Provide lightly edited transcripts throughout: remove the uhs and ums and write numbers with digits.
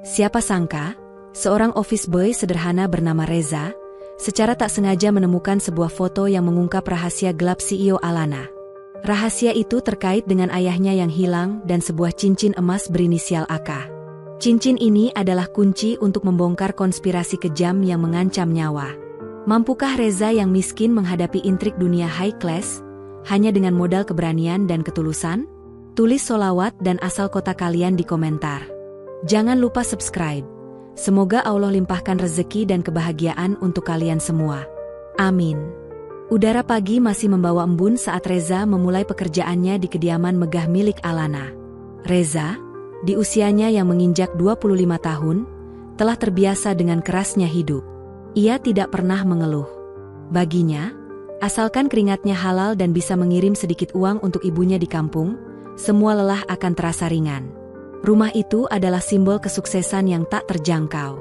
Siapa sangka, seorang office boy sederhana bernama Reza, secara tak sengaja menemukan sebuah foto yang mengungkap rahasia gelap CEO Alana. Rahasia itu terkait dengan ayahnya yang hilang dan sebuah cincin emas berinisial AK. Cincin ini adalah kunci untuk membongkar konspirasi kejam yang mengancam nyawa. Mampukah Reza yang miskin menghadapi intrik dunia high class, hanya dengan modal keberanian dan ketulusan? Tulis solawat dan asal kota kalian di komentar. Jangan lupa subscribe. Semoga Allah limpahkan rezeki dan kebahagiaan untuk kalian semua. Amin. Udara pagi masih membawa embun saat Reza memulai pekerjaannya di kediaman megah milik Alana. Reza, di usianya yang menginjak 25 tahun, telah terbiasa dengan kerasnya hidup. Ia tidak pernah mengeluh. Baginya, asalkan keringatnya halal dan bisa mengirim sedikit uang untuk ibunya di kampung, semua lelah akan terasa ringan. Rumah itu adalah simbol kesuksesan yang tak terjangkau.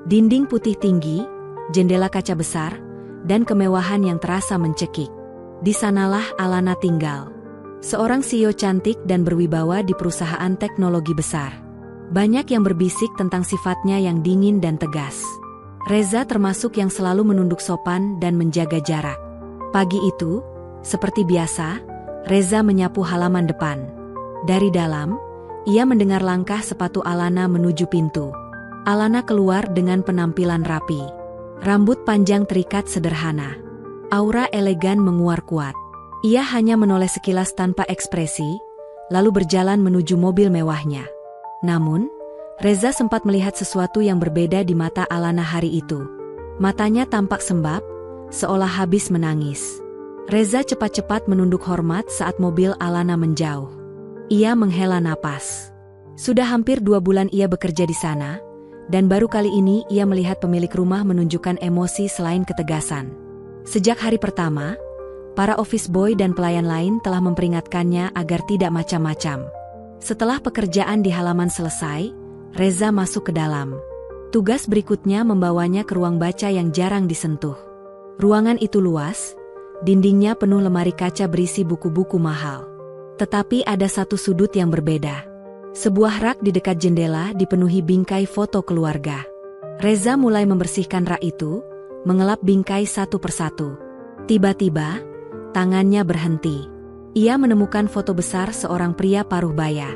Dinding putih tinggi, jendela kaca besar, dan kemewahan yang terasa mencekik. Di sanalah Alana tinggal. Seorang CEO cantik dan berwibawa di perusahaan teknologi besar. Banyak yang berbisik tentang sifatnya yang dingin dan tegas. Reza termasuk yang selalu menunduk sopan dan menjaga jarak. Pagi itu, seperti biasa, Reza menyapu halaman depan. Dari dalam, ia mendengar langkah sepatu Alana menuju pintu. Alana keluar dengan penampilan rapi. Rambut panjang terikat sederhana. Aura elegan menguar kuat. Ia hanya menoleh sekilas tanpa ekspresi, lalu berjalan menuju mobil mewahnya. Namun, Reza sempat melihat sesuatu yang berbeda di mata Alana hari itu. Matanya tampak sembab, seolah habis menangis. Reza cepat-cepat menunduk hormat saat mobil Alana menjauh. Ia menghela napas. Sudah hampir 2 bulan ia bekerja di sana, dan baru kali ini ia melihat pemilik rumah menunjukkan emosi selain ketegasan. Sejak hari pertama, para office boy dan pelayan lain telah memperingatkannya agar tidak macam-macam. Setelah pekerjaan di halaman selesai, Reza masuk ke dalam. Tugas berikutnya membawanya ke ruang baca yang jarang disentuh. Ruangan itu luas, dindingnya penuh lemari kaca berisi buku-buku mahal. Tetapi ada satu sudut yang berbeda. Sebuah rak di dekat jendela dipenuhi bingkai foto keluarga. Reza mulai membersihkan rak itu, mengelap bingkai satu persatu. Tiba-tiba, tangannya berhenti. Ia menemukan foto besar seorang pria paruh baya.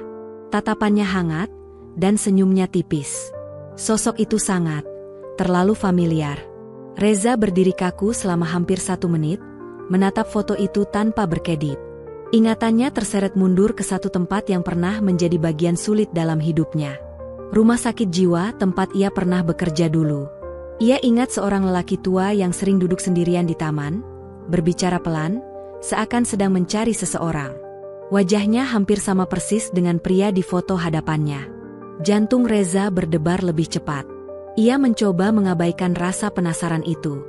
Tatapannya hangat, dan senyumnya tipis. Sosok itu sangat, terlalu familiar. Reza berdiri kaku selama hampir 1 menit, menatap foto itu tanpa berkedip. Ingatannya terseret mundur ke satu tempat yang pernah menjadi bagian sulit dalam hidupnya. Rumah sakit jiwa tempat ia pernah bekerja dulu. Ia ingat seorang lelaki tua yang sering duduk sendirian di taman, berbicara pelan, seakan sedang mencari seseorang. Wajahnya hampir sama persis dengan pria di foto hadapannya. Jantung Reza berdebar lebih cepat. Ia mencoba mengabaikan rasa penasaran itu.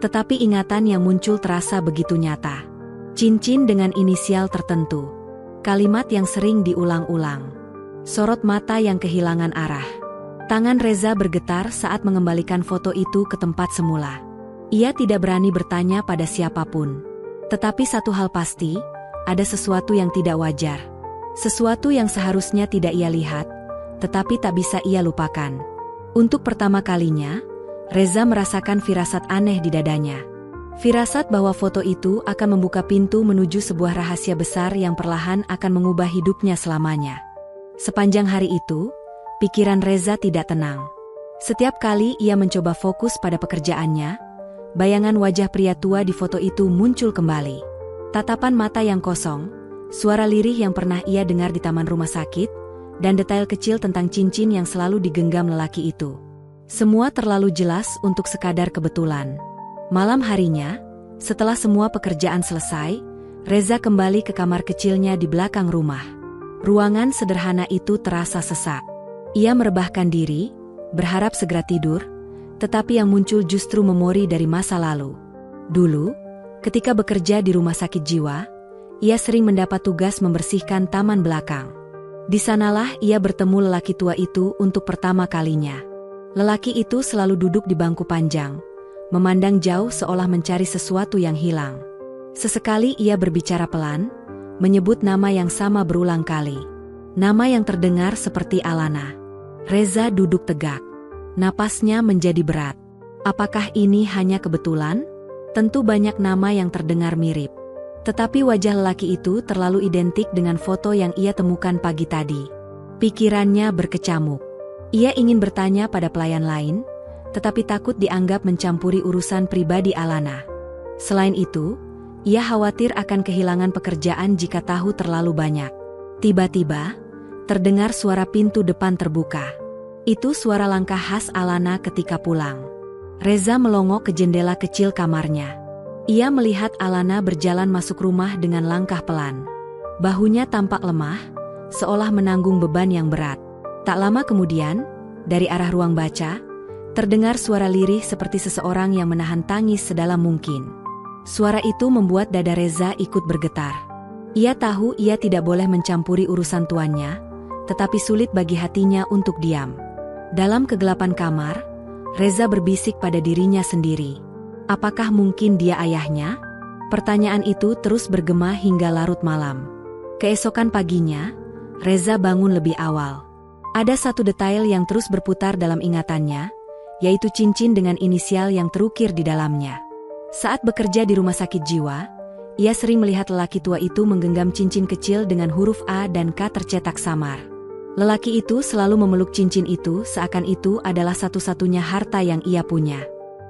Tetapi ingatan yang muncul terasa begitu nyata. Cincin dengan inisial tertentu. Kalimat yang sering diulang-ulang. Sorot mata yang kehilangan arah. Tangan Reza bergetar saat mengembalikan foto itu ke tempat semula. Ia tidak berani bertanya pada siapapun. Tetapi satu hal pasti, ada sesuatu yang tidak wajar. Sesuatu yang seharusnya tidak ia lihat, tetapi tak bisa ia lupakan. Untuk pertama kalinya, Reza merasakan firasat aneh di dadanya. Firasat bahwa foto itu akan membuka pintu menuju sebuah rahasia besar yang perlahan akan mengubah hidupnya selamanya. Sepanjang hari itu, pikiran Reza tidak tenang. Setiap kali ia mencoba fokus pada pekerjaannya, bayangan wajah pria tua di foto itu muncul kembali. Tatapan mata yang kosong, suara lirih yang pernah ia dengar di taman rumah sakit, dan detail kecil tentang cincin yang selalu digenggam lelaki itu. Semua terlalu jelas untuk sekadar kebetulan. Malam harinya, setelah semua pekerjaan selesai, Reza kembali ke kamar kecilnya di belakang rumah. Ruangan sederhana itu terasa sesak. Ia merebahkan diri, berharap segera tidur, tetapi yang muncul justru memori dari masa lalu. Dulu, ketika bekerja di rumah sakit jiwa, ia sering mendapat tugas membersihkan taman belakang. Di sanalah ia bertemu lelaki tua itu untuk pertama kalinya. Lelaki itu selalu duduk di bangku panjang, memandang jauh seolah mencari sesuatu yang hilang. Sesekali ia berbicara pelan, menyebut nama yang sama berulang kali. Nama yang terdengar seperti Alana. Reza duduk tegak. Napasnya menjadi berat. Apakah ini hanya kebetulan? Tentu banyak nama yang terdengar mirip. Tetapi wajah lelaki itu terlalu identik dengan foto yang ia temukan pagi tadi. Pikirannya berkecamuk. Ia ingin bertanya pada pelayan lain, tetapi takut dianggap mencampuri urusan pribadi Alana. Selain itu, ia khawatir akan kehilangan pekerjaan jika tahu terlalu banyak. Tiba-tiba, terdengar suara pintu depan terbuka. Itu suara langkah khas Alana ketika pulang. Reza melongok ke jendela kecil kamarnya. Ia melihat Alana berjalan masuk rumah dengan langkah pelan. Bahunya tampak lemah, seolah menanggung beban yang berat. Tak lama kemudian, dari arah ruang baca, terdengar suara lirih seperti seseorang yang menahan tangis sedalam mungkin. Suara itu membuat dada Reza ikut bergetar. Ia tahu ia tidak boleh mencampuri urusan tuannya, tetapi sulit bagi hatinya untuk diam. Dalam kegelapan kamar, Reza berbisik pada dirinya sendiri. Apakah mungkin dia ayahnya? Pertanyaan itu terus bergema hingga larut malam. Keesokan paginya, Reza bangun lebih awal. Ada satu detail yang terus berputar dalam ingatannya, yaitu cincin dengan inisial yang terukir di dalamnya. Saat bekerja di rumah sakit jiwa, ia sering melihat lelaki tua itu menggenggam cincin kecil dengan huruf A dan K tercetak samar. Lelaki itu selalu memeluk cincin itu seakan itu adalah satu-satunya harta yang ia punya.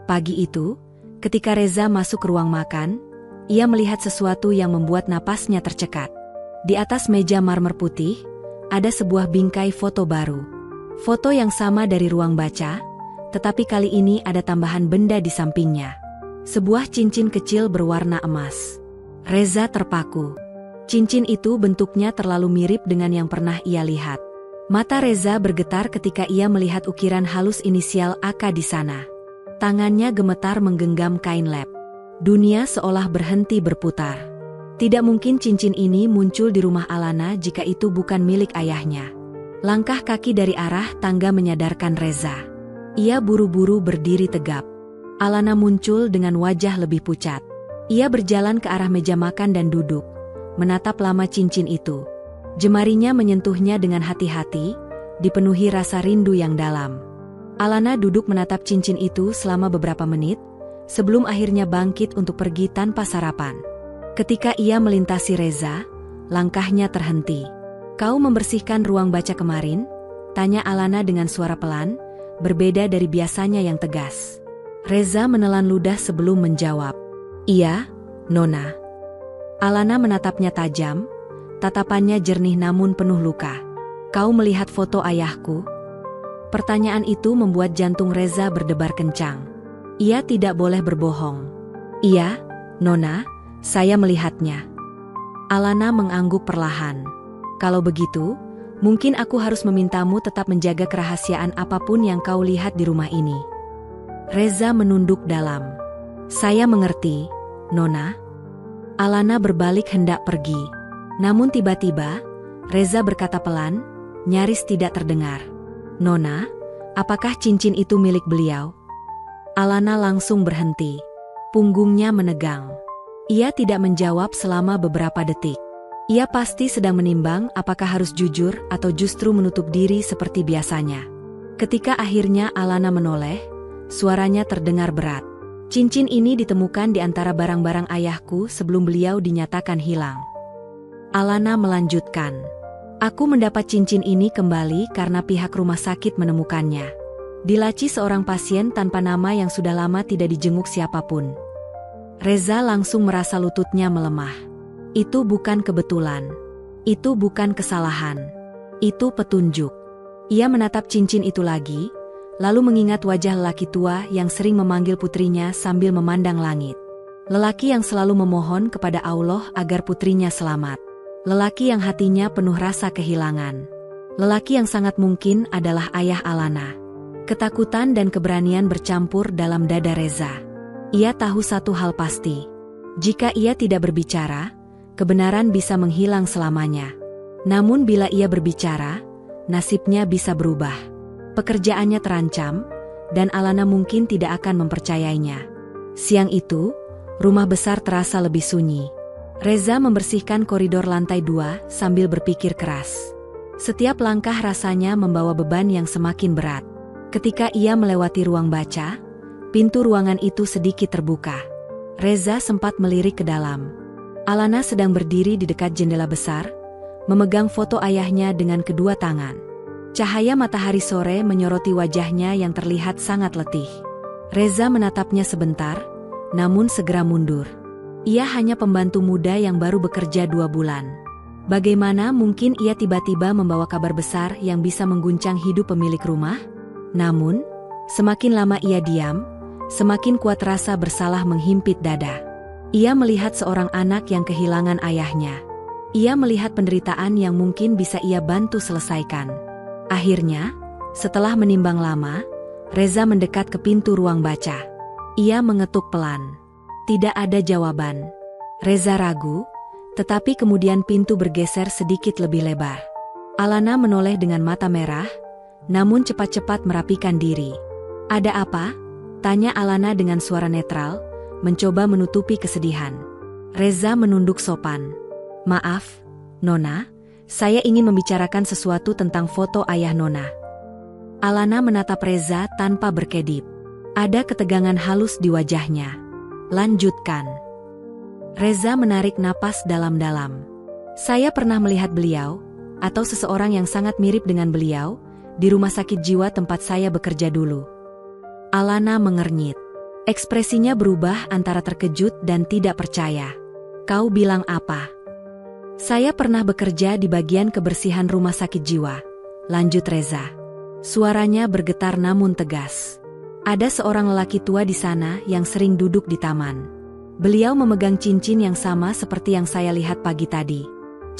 Pagi itu, ketika Reza masuk ke ruang makan, ia melihat sesuatu yang membuat napasnya tercekat. Di atas meja marmer putih, ada sebuah bingkai foto baru. Foto yang sama dari ruang baca, tetapi kali ini ada tambahan benda di sampingnya. Sebuah cincin kecil berwarna emas. Reza terpaku. Cincin itu bentuknya terlalu mirip dengan yang pernah ia lihat. Mata Reza bergetar ketika ia melihat ukiran halus inisial AK di sana. Tangannya gemetar menggenggam kain lap. Dunia seolah berhenti berputar. Tidak mungkin cincin ini muncul di rumah Alana jika itu bukan milik ayahnya. Langkah kaki dari arah tangga menyadarkan Reza. Ia buru-buru berdiri tegap. Alana muncul dengan wajah lebih pucat. Ia berjalan ke arah meja makan dan duduk, menatap lama cincin itu. Jemarinya menyentuhnya dengan hati-hati, dipenuhi rasa rindu yang dalam. Alana duduk menatap cincin itu selama beberapa menit, sebelum akhirnya bangkit untuk pergi tanpa sarapan. Ketika ia melintasi Reza, langkahnya terhenti. "Kau membersihkan ruang baca kemarin?" tanya Alana dengan suara pelan, berbeda dari biasanya yang tegas. Reza menelan ludah sebelum menjawab. "Iya, Nona." Alana menatapnya tajam, tatapannya jernih namun penuh luka. "Kau melihat foto ayahku?" Pertanyaan itu membuat jantung Reza berdebar kencang. Ia tidak boleh berbohong. "Iya, Nona, saya melihatnya." Alana mengangguk perlahan. "Kalau begitu, mungkin aku harus memintamu tetap menjaga kerahasiaan apapun yang kau lihat di rumah ini." Reza menunduk dalam. "Saya mengerti, Nona." Alana berbalik hendak pergi. Namun tiba-tiba, Reza berkata pelan, nyaris tidak terdengar. "Nona, apakah cincin itu milik beliau?" Alana langsung berhenti. Punggungnya menegang. Ia tidak menjawab selama beberapa detik. Ia pasti sedang menimbang apakah harus jujur atau justru menutup diri seperti biasanya. Ketika akhirnya Alana menoleh, suaranya terdengar berat. "Cincin ini ditemukan di antara barang-barang ayahku sebelum beliau dinyatakan hilang." Alana melanjutkan. "Aku mendapat cincin ini kembali karena pihak rumah sakit menemukannya. Di laci seorang pasien tanpa nama yang sudah lama tidak dijenguk siapapun." Reza langsung merasa lututnya melemah. Itu bukan kebetulan. Itu bukan kesalahan. Itu petunjuk. Ia menatap cincin itu lagi, lalu mengingat wajah lelaki tua yang sering memanggil putrinya sambil memandang langit. Lelaki yang selalu memohon kepada Allah agar putrinya selamat. Lelaki yang hatinya penuh rasa kehilangan. Lelaki yang sangat mungkin adalah ayah Alana. Ketakutan dan keberanian bercampur dalam dada Reza. Ia tahu satu hal pasti. Jika ia tidak berbicara, kebenaran bisa menghilang selamanya. Namun bila ia berbicara, nasibnya bisa berubah. Pekerjaannya terancam, dan Alana mungkin tidak akan mempercayainya. Siang itu, rumah besar terasa lebih sunyi. Reza membersihkan koridor lantai 2 sambil berpikir keras. Setiap langkah rasanya membawa beban yang semakin berat. Ketika ia melewati ruang baca, pintu ruangan itu sedikit terbuka. Reza sempat melirik ke dalam. Alana sedang berdiri di dekat jendela besar, memegang foto ayahnya dengan kedua tangan. Cahaya matahari sore menyoroti wajahnya yang terlihat sangat letih. Reza menatapnya sebentar, namun segera mundur. Ia hanya pembantu muda yang baru bekerja 2 bulan. Bagaimana mungkin ia tiba-tiba membawa kabar besar yang bisa mengguncang hidup pemilik rumah? Namun, semakin lama ia diam, semakin kuat rasa bersalah menghimpit dada. Ia melihat seorang anak yang kehilangan ayahnya. Ia melihat penderitaan yang mungkin bisa ia bantu selesaikan. Akhirnya, setelah menimbang lama, Reza mendekat ke pintu ruang baca. Ia mengetuk pelan. Tidak ada jawaban. Reza ragu, tetapi kemudian pintu bergeser sedikit lebih lebar. Alana menoleh dengan mata merah, namun cepat-cepat merapikan diri. "Ada apa?" tanya Alana dengan suara netral, mencoba menutupi kesedihan. Reza menunduk sopan. "Maaf, Nona, saya ingin membicarakan sesuatu tentang foto ayah Nona." Alana menatap Reza tanpa berkedip. Ada ketegangan halus di wajahnya. "Lanjutkan." Reza menarik napas dalam-dalam. "Saya pernah melihat beliau, atau seseorang yang sangat mirip dengan beliau, di rumah sakit jiwa tempat saya bekerja dulu." Alana mengernyit. Ekspresinya berubah antara terkejut dan tidak percaya. "Kau bilang apa?" "Saya pernah bekerja di bagian kebersihan rumah sakit jiwa," lanjut Reza. Suaranya bergetar namun tegas. "Ada seorang lelaki tua di sana yang sering duduk di taman. Beliau memegang cincin yang sama seperti yang saya lihat pagi tadi.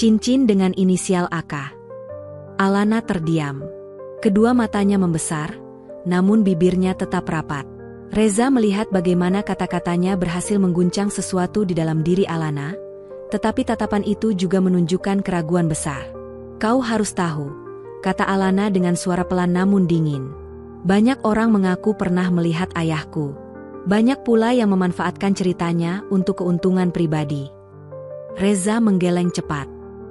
Cincin dengan inisial AK." Alana terdiam. Kedua matanya membesar, namun bibirnya tetap rapat. Reza melihat bagaimana kata-katanya berhasil mengguncang sesuatu di dalam diri Alana, tetapi tatapan itu juga menunjukkan keraguan besar. "Kau harus tahu," kata Alana dengan suara pelan namun dingin. "Banyak orang mengaku pernah melihat ayahku. Banyak pula yang memanfaatkan ceritanya untuk keuntungan pribadi." Reza menggeleng cepat.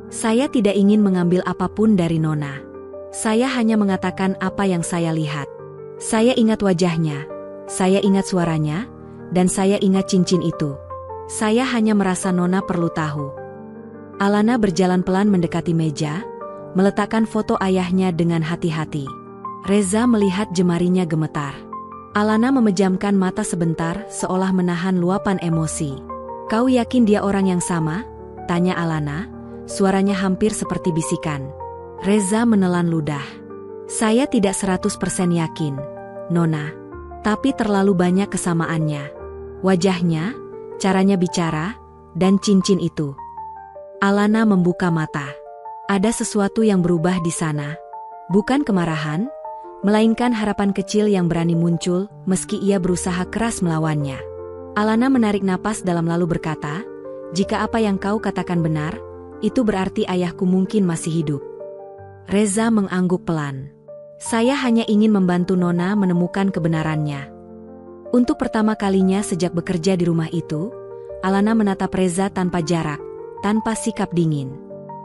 "Saya tidak ingin mengambil apapun dari Nona. Saya hanya mengatakan apa yang saya lihat. Saya ingat wajahnya, saya ingat suaranya, dan saya ingat cincin itu. Saya hanya merasa Nona perlu tahu." Alana berjalan pelan mendekati meja, meletakkan foto ayahnya dengan hati-hati. Reza melihat jemarinya gemetar. Alana memejamkan mata sebentar seolah menahan luapan emosi. "Kau yakin dia orang yang sama?" tanya Alana, suaranya hampir seperti bisikan. Reza menelan ludah. "Saya tidak 100% yakin, Nona. Tapi terlalu banyak kesamaannya. Wajahnya, caranya bicara, dan cincin itu." Alana membuka mata. Ada sesuatu yang berubah di sana. Bukan kemarahan, melainkan harapan kecil yang berani muncul meski ia berusaha keras melawannya. Alana menarik napas dalam lalu berkata, "Jika apa yang kau katakan benar, itu berarti ayahku mungkin masih hidup." Reza mengangguk pelan. "Saya hanya ingin membantu Nona menemukan kebenarannya." Untuk pertama kalinya sejak bekerja di rumah itu, Alana menatap Reza tanpa jarak, tanpa sikap dingin.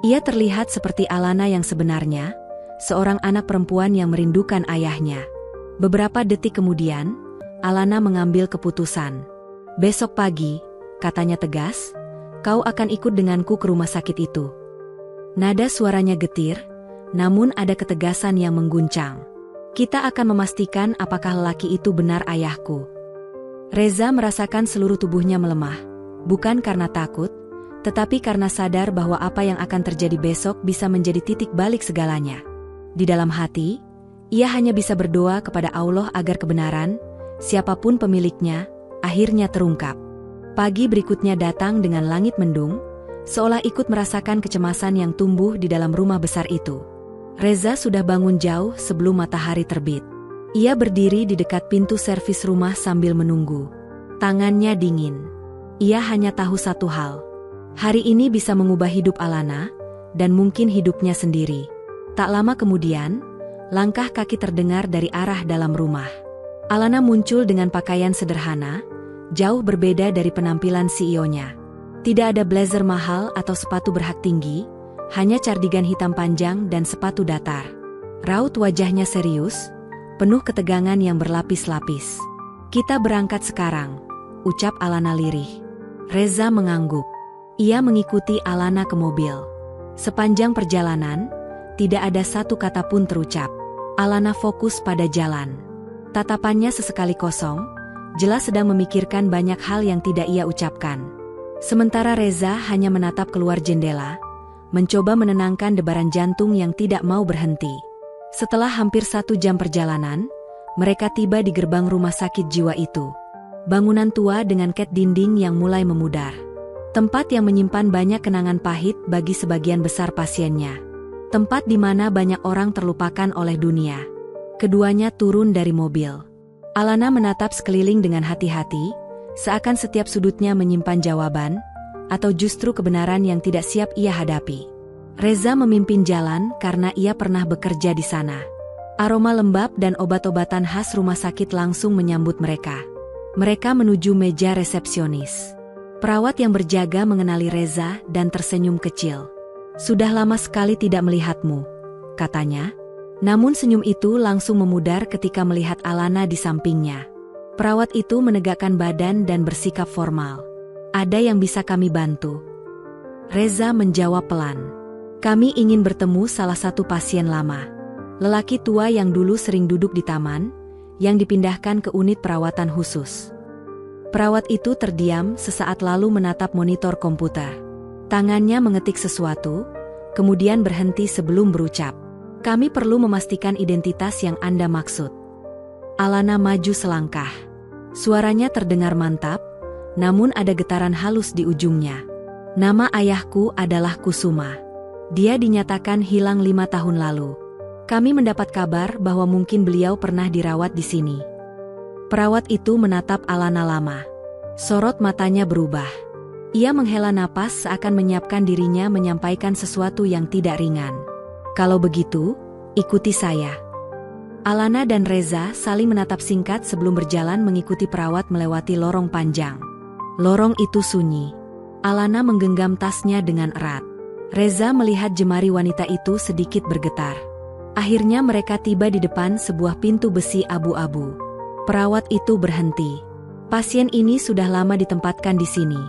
Ia terlihat seperti Alana yang sebenarnya, seorang anak perempuan yang merindukan ayahnya. Beberapa detik kemudian, Alana mengambil keputusan. "Besok pagi," katanya tegas, "kau akan ikut denganku ke rumah sakit itu." Nada suaranya getir, namun ada ketegasan yang mengguncang. "Kita akan memastikan apakah lelaki itu benar ayahku." Reza merasakan seluruh tubuhnya melemah, bukan karena takut, tetapi karena sadar bahwa apa yang akan terjadi besok bisa menjadi titik balik segalanya. Di dalam hati, ia hanya bisa berdoa kepada Allah agar kebenaran, siapapun pemiliknya, akhirnya terungkap. Pagi berikutnya datang dengan langit mendung, seolah ikut merasakan kecemasan yang tumbuh di dalam rumah besar itu. Reza sudah bangun jauh sebelum matahari terbit. Ia berdiri di dekat pintu servis rumah sambil menunggu. Tangannya dingin. Ia hanya tahu satu hal. Hari ini bisa mengubah hidup Alana, dan mungkin hidupnya sendiri. Tak lama kemudian, langkah kaki terdengar dari arah dalam rumah. Alana muncul dengan pakaian sederhana, jauh berbeda dari penampilan CEO-nya. Tidak ada blazer mahal atau sepatu berhak tinggi, Hanya cardigan hitam panjang dan sepatu datar. Raut wajahnya serius, penuh ketegangan yang berlapis-lapis. "Kita berangkat sekarang," ucap Alana lirih. Reza mengangguk. Ia mengikuti Alana ke mobil. Sepanjang perjalanan, tidak ada satu kata pun terucap. Alana fokus pada jalan. Tatapannya sesekali kosong, jelas sedang memikirkan banyak hal yang tidak ia ucapkan. Sementara Reza hanya menatap keluar jendela, mencoba menenangkan debaran jantung yang tidak mau berhenti. Setelah hampir 1 jam perjalanan, mereka tiba di gerbang rumah sakit jiwa itu. Bangunan tua dengan cat dinding yang mulai memudar. Tempat yang menyimpan banyak kenangan pahit bagi sebagian besar pasiennya. Tempat di mana banyak orang terlupakan oleh dunia. Keduanya turun dari mobil. Alana menatap sekeliling dengan hati-hati, seakan setiap sudutnya menyimpan jawaban, atau justru kebenaran yang tidak siap ia hadapi. Reza memimpin jalan karena ia pernah bekerja di sana. Aroma lembab dan obat-obatan khas rumah sakit langsung menyambut mereka. Mereka menuju meja resepsionis. Perawat yang berjaga mengenali Reza dan tersenyum kecil. "Sudah lama sekali tidak melihatmu," katanya. Namun senyum itu langsung memudar ketika melihat Alana di sampingnya. Perawat itu menegakkan badan dan bersikap formal. "Ada yang bisa kami bantu?" Reza menjawab pelan. "Kami ingin bertemu salah satu pasien lama. Lelaki tua yang dulu sering duduk di taman, yang dipindahkan ke unit perawatan khusus." Perawat itu terdiam sesaat lalu menatap monitor komputer. Tangannya mengetik sesuatu, kemudian berhenti sebelum berucap. "Kami perlu memastikan identitas yang Anda maksud." Alana maju selangkah. Suaranya terdengar mantap, namun ada getaran halus di ujungnya. "Nama ayahku adalah Kusuma. Dia dinyatakan hilang 5 tahun lalu. Kami mendapat kabar bahwa mungkin beliau pernah dirawat di sini." Perawat itu menatap Alana lama. Sorot matanya berubah. Ia menghela napas seakan menyiapkan dirinya menyampaikan sesuatu yang tidak ringan. "Kalau begitu, ikuti saya." Alana dan Reza saling menatap singkat sebelum berjalan mengikuti perawat melewati lorong panjang. Lorong itu sunyi. Alana menggenggam tasnya dengan erat. Reza melihat jemari wanita itu sedikit bergetar. Akhirnya mereka tiba di depan sebuah pintu besi abu-abu. Perawat itu berhenti. "Pasien ini sudah lama ditempatkan di sini,"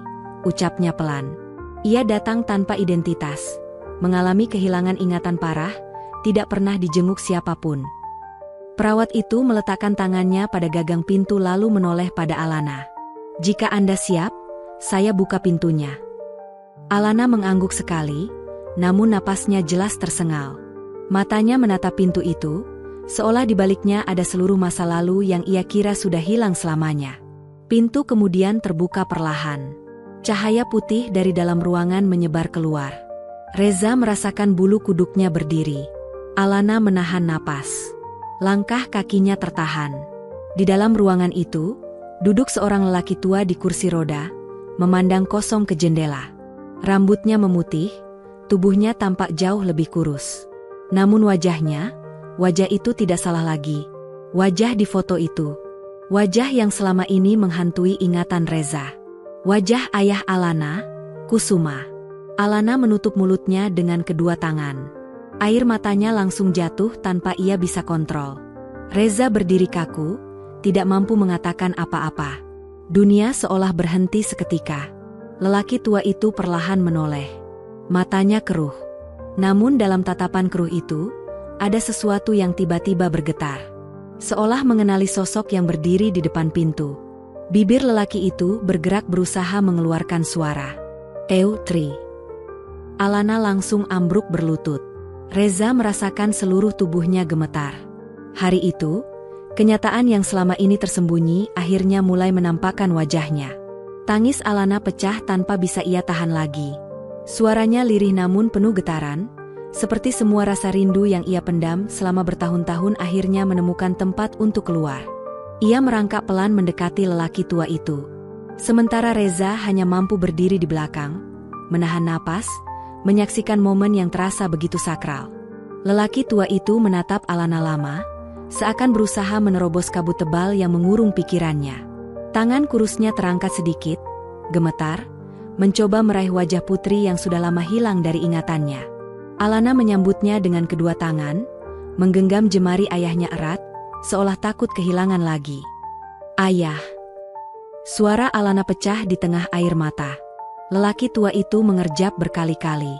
ucapnya pelan. "Ia datang tanpa identitas, mengalami kehilangan ingatan parah, tidak pernah dijenguk siapapun." Perawat itu meletakkan tangannya pada gagang pintu lalu menoleh pada Alana. "Jika Anda siap, saya buka pintunya." Alana mengangguk sekali, namun napasnya jelas tersengal. Matanya menatap pintu itu, seolah di baliknya ada seluruh masa lalu yang ia kira sudah hilang selamanya. Pintu kemudian terbuka perlahan. Cahaya putih dari dalam ruangan menyebar keluar. Reza merasakan bulu kuduknya berdiri. Alana menahan napas. Langkah kakinya tertahan. Di dalam ruangan itu, duduk seorang lelaki tua di kursi roda, memandang kosong ke jendela. Rambutnya memutih, tubuhnya tampak jauh lebih kurus. Namun wajah itu tidak salah lagi. Wajah di foto itu. Wajah yang selama ini menghantui ingatan Reza. Wajah ayah Alana, Kusuma. Alana menutup mulutnya dengan kedua tangan. Air matanya langsung jatuh tanpa ia bisa kontrol. Reza berdiri kaku, tidak mampu mengatakan apa-apa. Dunia seolah berhenti seketika. Lelaki tua itu perlahan menoleh. Matanya keruh. Namun dalam tatapan keruh itu, ada sesuatu yang tiba-tiba bergetar. Seolah mengenali sosok yang berdiri di depan pintu. Bibir lelaki itu bergerak berusaha mengeluarkan suara. "Eutri." Alana langsung ambruk berlutut. Reza merasakan seluruh tubuhnya gemetar. Hari itu, kenyataan yang selama ini tersembunyi akhirnya mulai menampakkan wajahnya. Tangis Alana pecah tanpa bisa ia tahan lagi. Suaranya lirih namun penuh getaran, seperti semua rasa rindu yang ia pendam selama bertahun-tahun akhirnya menemukan tempat untuk keluar. Ia merangkak pelan mendekati lelaki tua itu. Sementara Reza hanya mampu berdiri di belakang, menahan napas, menyaksikan momen yang terasa begitu sakral. Lelaki tua itu menatap Alana lama, seakan berusaha menerobos kabut tebal yang mengurung pikirannya. Tangan kurusnya terangkat sedikit, gemetar, mencoba meraih wajah putri yang sudah lama hilang dari ingatannya. Alana menyambutnya dengan kedua tangan, menggenggam jemari ayahnya erat, seolah takut kehilangan lagi. "Ayah." Suara Alana pecah di tengah air mata. Lelaki tua itu mengerjap berkali-kali.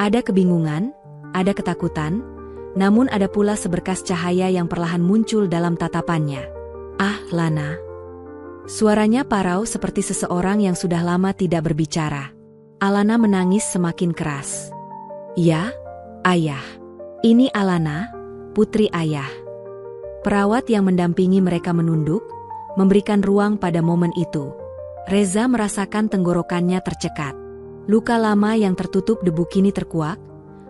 Ada kebingungan, ada ketakutan, namun ada pula seberkas cahaya yang perlahan muncul dalam tatapannya. "Ah, Lana." Suaranya parau seperti seseorang yang sudah lama tidak berbicara. Alana menangis semakin keras. "Ya, ayah. Ini Alana, putri ayah." Perawat yang mendampingi mereka menunduk, memberikan ruang pada momen itu. Reza merasakan tenggorokannya tercekat. Luka lama yang tertutup debu kini terkuak,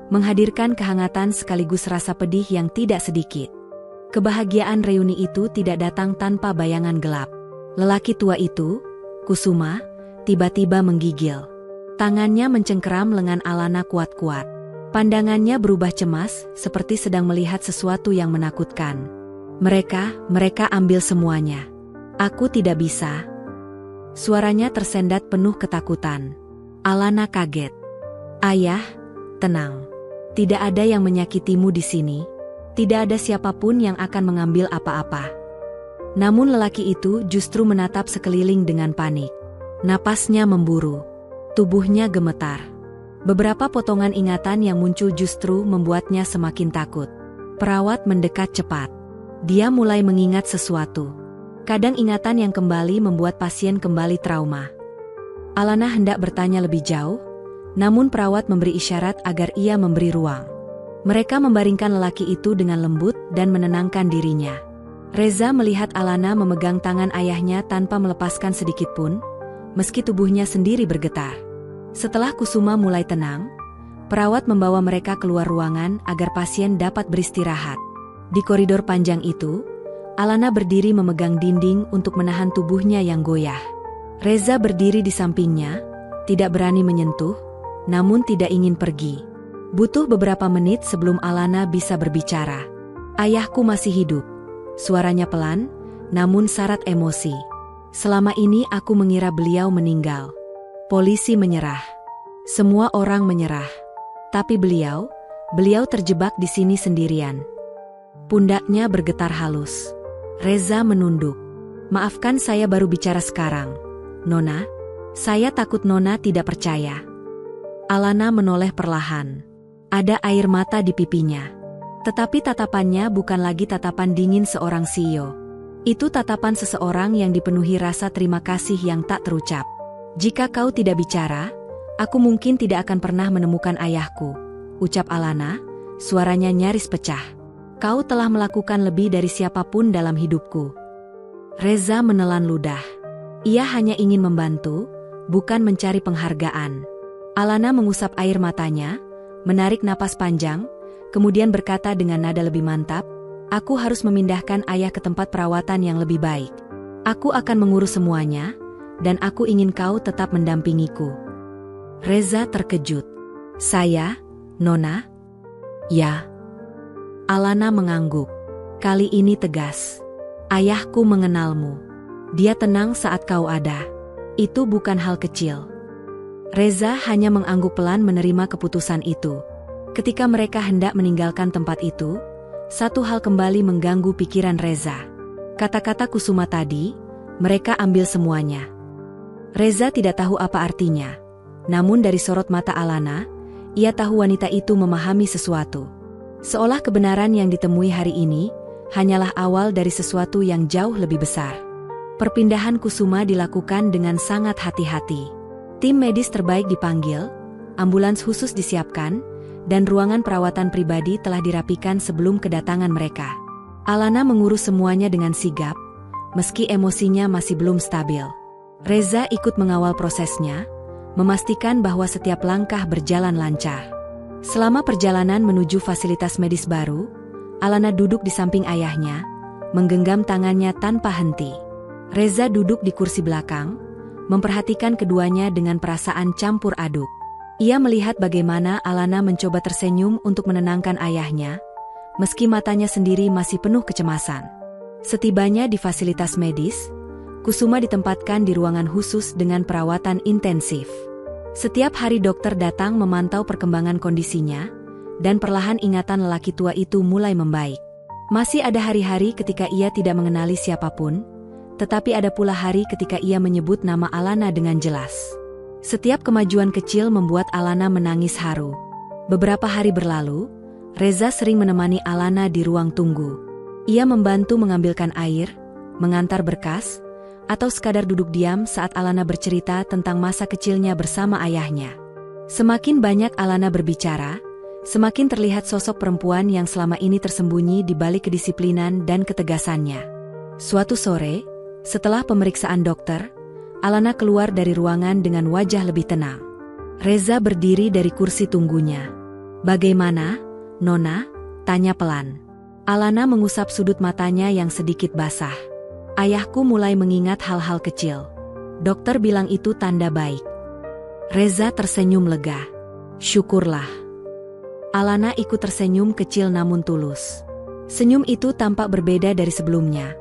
menghadirkan kehangatan sekaligus rasa pedih yang tidak sedikit. Kebahagiaan reuni itu tidak datang tanpa bayangan gelap. Lelaki tua itu, Kusuma, tiba-tiba menggigil. Tangannya mencengkeram lengan Alana kuat-kuat. Pandangannya berubah cemas, seperti sedang melihat sesuatu yang menakutkan. Mereka ambil semuanya. Aku tidak bisa." Suaranya tersendat penuh ketakutan. Alana kaget. "Ayah, tenang. Tidak ada yang menyakitimu di sini. Tidak ada siapapun yang akan mengambil apa-apa." Namun lelaki itu justru menatap sekeliling dengan panik. Napasnya memburu. Tubuhnya gemetar. Beberapa potongan ingatan yang muncul justru membuatnya semakin takut. Perawat mendekat cepat. Dia mulai mengingat sesuatu. Kadang ingatan yang kembali membuat pasien kembali trauma. Alana hendak bertanya lebih jauh, namun perawat memberi isyarat agar ia memberi ruang. Mereka membaringkan lelaki itu dengan lembut dan menenangkan dirinya. Reza melihat Alana memegang tangan ayahnya tanpa melepaskan sedikit pun, meski tubuhnya sendiri bergetar. Setelah Kusuma mulai tenang, perawat membawa mereka keluar ruangan agar pasien dapat beristirahat. Di koridor panjang itu, Alana berdiri memegang dinding untuk menahan tubuhnya yang goyah. Reza berdiri di sampingnya, tidak berani menyentuh, namun tidak ingin pergi. Butuh beberapa menit sebelum Alana bisa berbicara. "Ayahku masih hidup." Suaranya pelan, namun syarat emosi. "Selama ini aku mengira beliau meninggal. Polisi menyerah. Semua orang menyerah. Tapi beliau terjebak di sini sendirian." Pundaknya bergetar halus. Reza menunduk. "Maafkan saya baru bicara sekarang, Nona. Saya takut Nona tidak percaya." Alana menoleh perlahan. Ada air mata di pipinya. Tetapi tatapannya bukan lagi tatapan dingin seorang CEO. Itu tatapan seseorang yang dipenuhi rasa terima kasih yang tak terucap. "Jika kau tidak bicara, aku mungkin tidak akan pernah menemukan ayahku," ucap Alana, suaranya nyaris pecah. "Kau telah melakukan lebih dari siapapun dalam hidupku." Reza menelan ludah. Ia hanya ingin membantu, bukan mencari penghargaan. Alana mengusap air matanya, menarik napas panjang, kemudian berkata dengan nada lebih mantap, "Aku harus memindahkan ayah ke tempat perawatan yang lebih baik. Aku akan mengurus semuanya, dan aku ingin kau tetap mendampingiku." Reza terkejut. "Saya, Nona?" "Ya." Alana mengangguk. Kali ini tegas. "Ayahku mengenalmu. Dia tenang saat kau ada. Itu bukan hal kecil." Reza hanya mengangguk pelan menerima keputusan itu. Ketika mereka hendak meninggalkan tempat itu, satu hal kembali mengganggu pikiran Reza. Kata-kata Kusuma tadi, "Mereka ambil semuanya." Reza tidak tahu apa artinya. Namun dari sorot mata Alana, ia tahu wanita itu memahami sesuatu. Seolah kebenaran yang ditemui hari ini, hanyalah awal dari sesuatu yang jauh lebih besar. Perpindahan Kusuma dilakukan dengan sangat hati-hati. Tim medis terbaik dipanggil, ambulans khusus disiapkan, dan ruangan perawatan pribadi telah dirapikan sebelum kedatangan mereka. Alana mengurus semuanya dengan sigap, meski emosinya masih belum stabil. Reza ikut mengawal prosesnya, memastikan bahwa setiap langkah berjalan lancar. Selama perjalanan menuju fasilitas medis baru, Alana duduk di samping ayahnya, menggenggam tangannya tanpa henti. Reza duduk di kursi belakang, memperhatikan keduanya dengan perasaan campur aduk. Ia melihat bagaimana Alana mencoba tersenyum untuk menenangkan ayahnya, meski matanya sendiri masih penuh kecemasan. Setibanya di fasilitas medis, Kusuma ditempatkan di ruangan khusus dengan perawatan intensif. Setiap hari dokter datang memantau perkembangan kondisinya, dan perlahan ingatan lelaki tua itu mulai membaik. Masih ada hari-hari ketika ia tidak mengenali siapapun, tetapi ada pula hari ketika ia menyebut nama Alana dengan jelas. Setiap kemajuan kecil membuat Alana menangis haru. Beberapa hari berlalu, Reza sering menemani Alana di ruang tunggu. Ia membantu mengambilkan air, mengantar berkas, atau sekadar duduk diam saat Alana bercerita tentang masa kecilnya bersama ayahnya. Semakin banyak Alana berbicara, semakin terlihat sosok perempuan yang selama ini tersembunyi di balik kedisiplinan dan ketegasannya. Suatu sore, setelah pemeriksaan dokter, Alana keluar dari ruangan dengan wajah lebih tenang. Reza berdiri dari kursi tunggunya. "Bagaimana, Nona?" tanya pelan. Alana mengusap sudut matanya yang sedikit basah. "Ayahku mulai mengingat hal-hal kecil. Dokter bilang itu tanda baik." Reza tersenyum lega. "Syukurlah." Alana ikut tersenyum kecil namun tulus. Senyum itu tampak berbeda dari sebelumnya,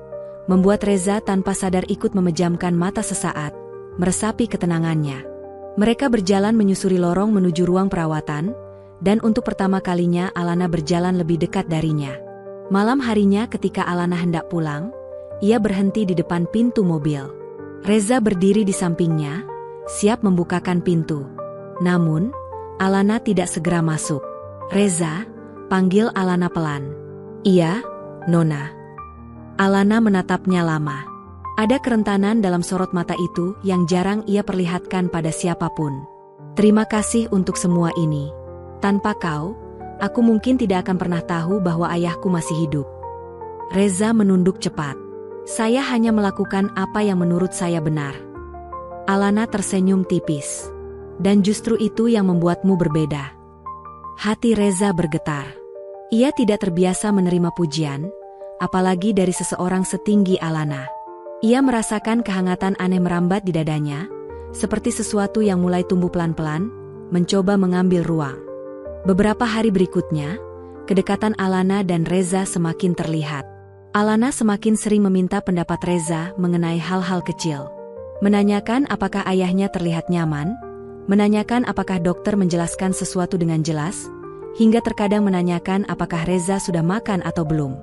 membuat Reza tanpa sadar ikut memejamkan mata sesaat, meresapi ketenangannya. Mereka berjalan menyusuri lorong menuju ruang perawatan, dan untuk pertama kalinya Alana berjalan lebih dekat darinya. Malam harinya ketika Alana hendak pulang, ia berhenti di depan pintu mobil. Reza berdiri di sampingnya, siap membukakan pintu. Namun, Alana tidak segera masuk. "Reza," panggil Alana pelan. "Iya, Nona." Alana menatapnya lama. Ada kerentanan dalam sorot mata itu yang jarang ia perlihatkan pada siapapun. "Terima kasih untuk semua ini. Tanpa kau, aku mungkin tidak akan pernah tahu bahwa ayahku masih hidup." Reza menunduk cepat. "Saya hanya melakukan apa yang menurut saya benar." Alana tersenyum tipis. "Dan justru itu yang membuatmu berbeda." Hati Reza bergetar. Ia tidak terbiasa menerima pujian, apalagi dari seseorang setinggi Alana. Ia merasakan kehangatan aneh merambat di dadanya, seperti sesuatu yang mulai tumbuh pelan-pelan, mencoba mengambil ruang. Beberapa hari berikutnya, kedekatan Alana dan Reza semakin terlihat. Alana semakin sering meminta pendapat Reza mengenai hal-hal kecil. Menanyakan apakah ayahnya terlihat nyaman, menanyakan apakah dokter menjelaskan sesuatu dengan jelas, hingga terkadang menanyakan apakah Reza sudah makan atau belum.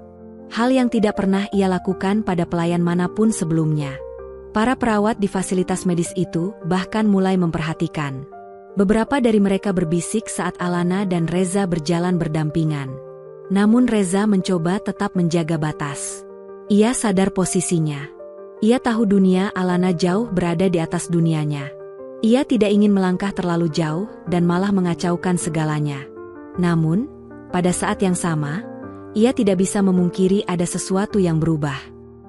Hal yang tidak pernah ia lakukan pada pelayan manapun sebelumnya. Para perawat di fasilitas medis itu bahkan mulai memperhatikan. Beberapa dari mereka berbisik saat Alana dan Reza berjalan berdampingan. Namun Reza mencoba tetap menjaga batas. Ia sadar posisinya. Ia tahu dunia Alana jauh berada di atas dunianya. Ia tidak ingin melangkah terlalu jauh dan malah mengacaukan segalanya. Namun, pada saat yang sama, ia tidak bisa memungkiri ada sesuatu yang berubah.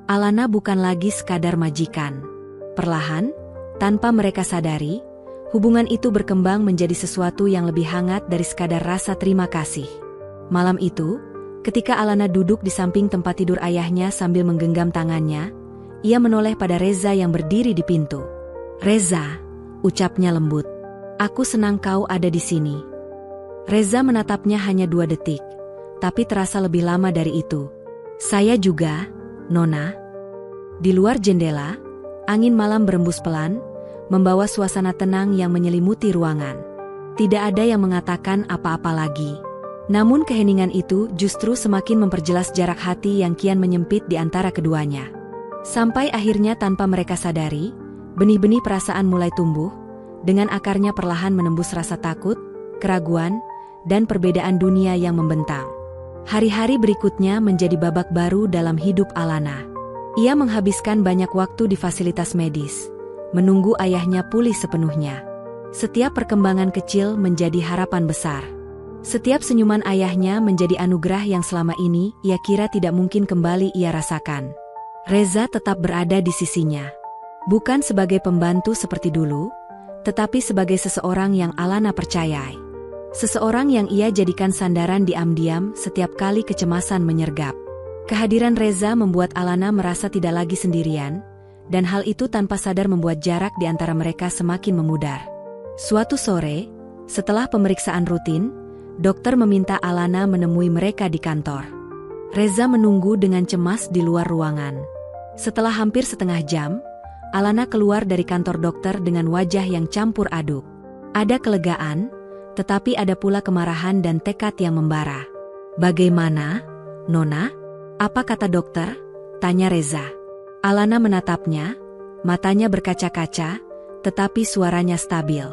Alana bukan lagi sekadar majikan. Perlahan, tanpa mereka sadari, hubungan itu berkembang menjadi sesuatu yang lebih hangat dari sekadar rasa terima kasih. Malam itu, ketika Alana duduk di samping tempat tidur ayahnya sambil menggenggam tangannya, ia menoleh pada Reza yang berdiri di pintu. "Reza," ucapnya lembut. "Aku senang kau ada di sini." Reza menatapnya hanya 2 detik, tapi terasa lebih lama dari itu. "Saya juga, Nona." Di luar jendela, angin malam berembus pelan, membawa suasana tenang yang menyelimuti ruangan. Tidak ada yang mengatakan apa-apa lagi. Namun keheningan itu justru semakin memperjelas jarak hati yang kian menyempit di antara keduanya. Sampai akhirnya tanpa mereka sadari, benih-benih perasaan mulai tumbuh, dengan akarnya perlahan menembus rasa takut, keraguan, dan perbedaan dunia yang membentang. Hari-hari berikutnya menjadi babak baru dalam hidup Alana. Ia menghabiskan banyak waktu di fasilitas medis, menunggu ayahnya pulih sepenuhnya. Setiap perkembangan kecil menjadi harapan besar. Setiap senyuman ayahnya menjadi anugerah yang selama ini ia kira tidak mungkin kembali ia rasakan. Reza tetap berada di sisinya. Bukan sebagai pembantu seperti dulu, tetapi sebagai seseorang yang Alana percayai. Seseorang yang ia jadikan sandaran diam-diam setiap kali kecemasan menyergap. Kehadiran Reza membuat Alana merasa tidak lagi sendirian, dan hal itu tanpa sadar membuat jarak di antara mereka semakin memudar. Suatu sore, setelah pemeriksaan rutin, dokter meminta Alana menemui mereka di kantor. Reza menunggu dengan cemas di luar ruangan. Setelah hampir setengah jam, Alana keluar dari kantor dokter dengan wajah yang campur aduk. Ada kelegaan, Tetapi ada pula kemarahan dan tekad yang membara. "Bagaimana, Nona? Apa kata dokter?" tanya Reza. Alana menatapnya, matanya berkaca-kaca, tetapi suaranya stabil.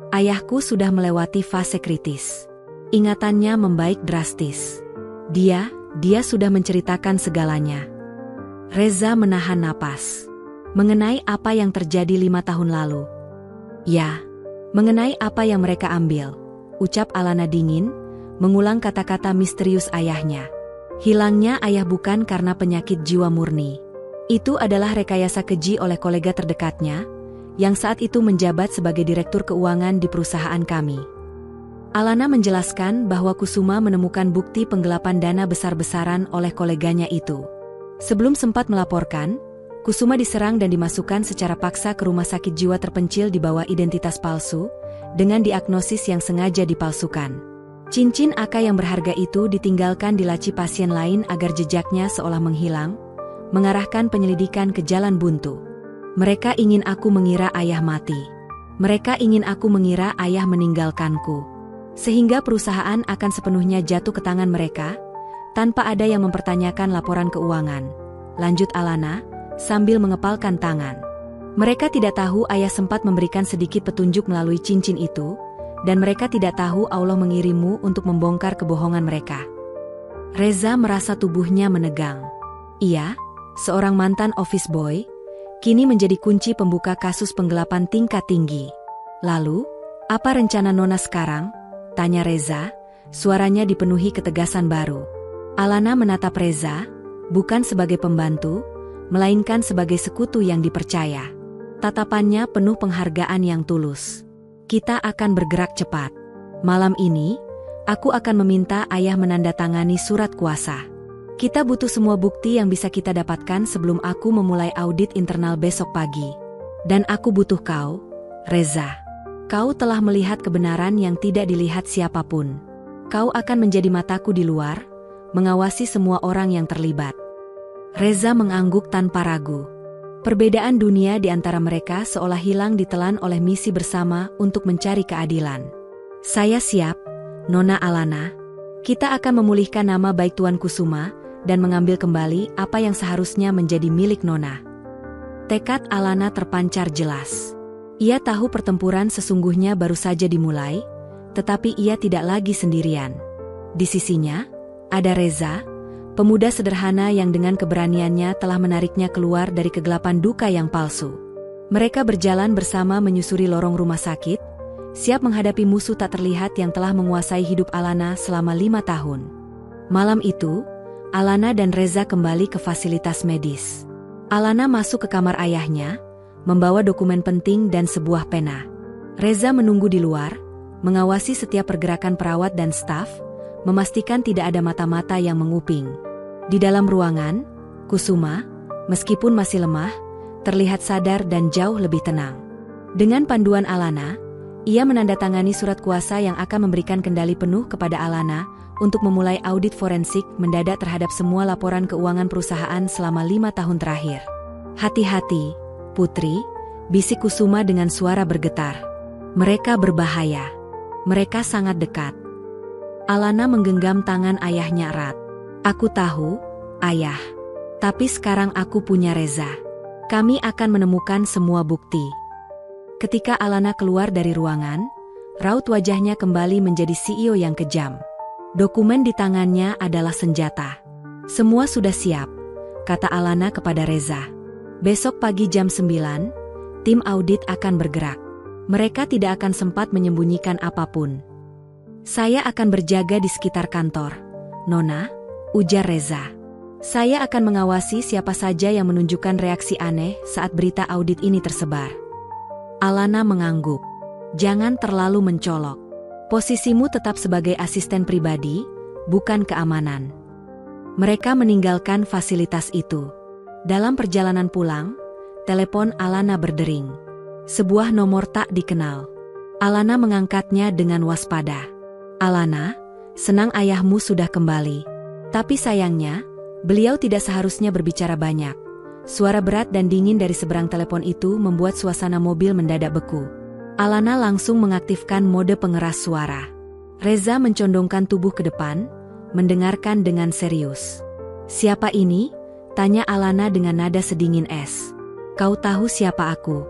"Ayahku sudah melewati fase kritis. Ingatannya membaik drastis. Dia sudah menceritakan segalanya." Reza menahan napas. "Mengenai apa yang terjadi 5 tahun lalu?" "Ya, mengenai apa yang mereka ambil," ucap Alana dingin, mengulang kata-kata misterius ayahnya. "Hilangnya ayah bukan karena penyakit jiwa murni. Itu adalah rekayasa keji oleh kolega terdekatnya, yang saat itu menjabat sebagai direktur keuangan di perusahaan kami." Alana menjelaskan bahwa Kusuma menemukan bukti penggelapan dana besar-besaran oleh koleganya itu. Sebelum sempat melaporkan, Kusuma diserang dan dimasukkan secara paksa ke rumah sakit jiwa terpencil di bawah identitas palsu, dengan diagnosis yang sengaja dipalsukan. Cincin akad yang berharga itu ditinggalkan di laci pasien lain agar jejaknya seolah menghilang, mengarahkan penyelidikan ke jalan buntu. Mereka ingin aku mengira ayah mati. Mereka ingin aku mengira ayah meninggalkanku. Sehingga perusahaan akan sepenuhnya jatuh ke tangan mereka, tanpa ada yang mempertanyakan laporan keuangan. Lanjut Alana, sambil mengepalkan tangan. Mereka tidak tahu ayah sempat memberikan sedikit petunjuk melalui cincin itu, dan mereka tidak tahu Allah mengirimu untuk membongkar kebohongan mereka. Reza merasa tubuhnya menegang. Ia, seorang mantan office boy, kini menjadi kunci pembuka kasus penggelapan tingkat tinggi. "Lalu, apa rencana Nona sekarang?" tanya Reza, suaranya dipenuhi ketegasan baru. Alana menatap Reza, bukan sebagai pembantu, melainkan sebagai sekutu yang dipercaya. Tatapannya penuh penghargaan yang tulus. "Kita akan bergerak cepat. Malam ini, aku akan meminta ayah menandatangani surat kuasa. Kita butuh semua bukti yang bisa kita dapatkan sebelum aku memulai audit internal besok pagi. Dan aku butuh kau, Reza. Kau telah melihat kebenaran yang tidak dilihat siapapun. Kau akan menjadi mataku di luar, mengawasi semua orang yang terlibat." Reza mengangguk tanpa ragu. Perbedaan dunia di antara mereka seolah hilang ditelan oleh misi bersama untuk mencari keadilan. "Saya siap, Nona Alana. Kita akan memulihkan nama baik Tuan Kusuma dan mengambil kembali apa yang seharusnya menjadi milik Nona." Tekad Alana terpancar jelas. Ia tahu pertempuran sesungguhnya baru saja dimulai, tetapi ia tidak lagi sendirian. Di sisinya, ada Reza, pemuda sederhana yang dengan keberaniannya telah menariknya keluar dari kegelapan duka yang palsu. Mereka berjalan bersama menyusuri lorong rumah sakit, siap menghadapi musuh tak terlihat yang telah menguasai hidup Alana selama 5 tahun. Malam itu, Alana dan Reza kembali ke fasilitas medis. Alana masuk ke kamar ayahnya, membawa dokumen penting dan sebuah pena. Reza menunggu di luar, mengawasi setiap pergerakan perawat dan staf, memastikan tidak ada mata-mata yang menguping. Di dalam ruangan, Kusuma, meskipun masih lemah, terlihat sadar dan jauh lebih tenang. Dengan panduan Alana, ia menandatangani surat kuasa yang akan memberikan kendali penuh kepada Alana untuk memulai audit forensik mendadak terhadap semua laporan keuangan perusahaan selama 5 tahun terakhir. "Hati-hati, Putri," bisik Kusuma dengan suara bergetar. "Mereka berbahaya. Mereka sangat dekat." Alana menggenggam tangan ayahnya erat. "Aku tahu, Ayah. Tapi sekarang aku punya Reza. Kami akan menemukan semua bukti." Ketika Alana keluar dari ruangan, raut wajahnya kembali menjadi CEO yang kejam. Dokumen di tangannya adalah senjata. "Semua sudah siap," kata Alana kepada Reza. "Besok pagi jam 9, tim audit akan bergerak. Mereka tidak akan sempat menyembunyikan apapun. Saya akan berjaga di sekitar kantor, Nona," ujar Reza. "Saya akan mengawasi siapa saja yang menunjukkan reaksi aneh saat berita audit ini tersebar." Alana mengangguk. "Jangan terlalu mencolok. Posisimu tetap sebagai asisten pribadi, bukan keamanan." Mereka meninggalkan fasilitas itu. Dalam perjalanan pulang, telepon Alana berdering. Sebuah nomor tak dikenal. Alana mengangkatnya dengan waspada. "Alana, senang ayahmu sudah kembali. Tapi sayangnya, beliau tidak seharusnya berbicara banyak." Suara berat dan dingin dari seberang telepon itu membuat suasana mobil mendadak beku. Alana langsung mengaktifkan mode pengeras suara. Reza mencondongkan tubuh ke depan, mendengarkan dengan serius. "Siapa ini?" tanya Alana dengan nada sedingin es. "Kau tahu siapa aku?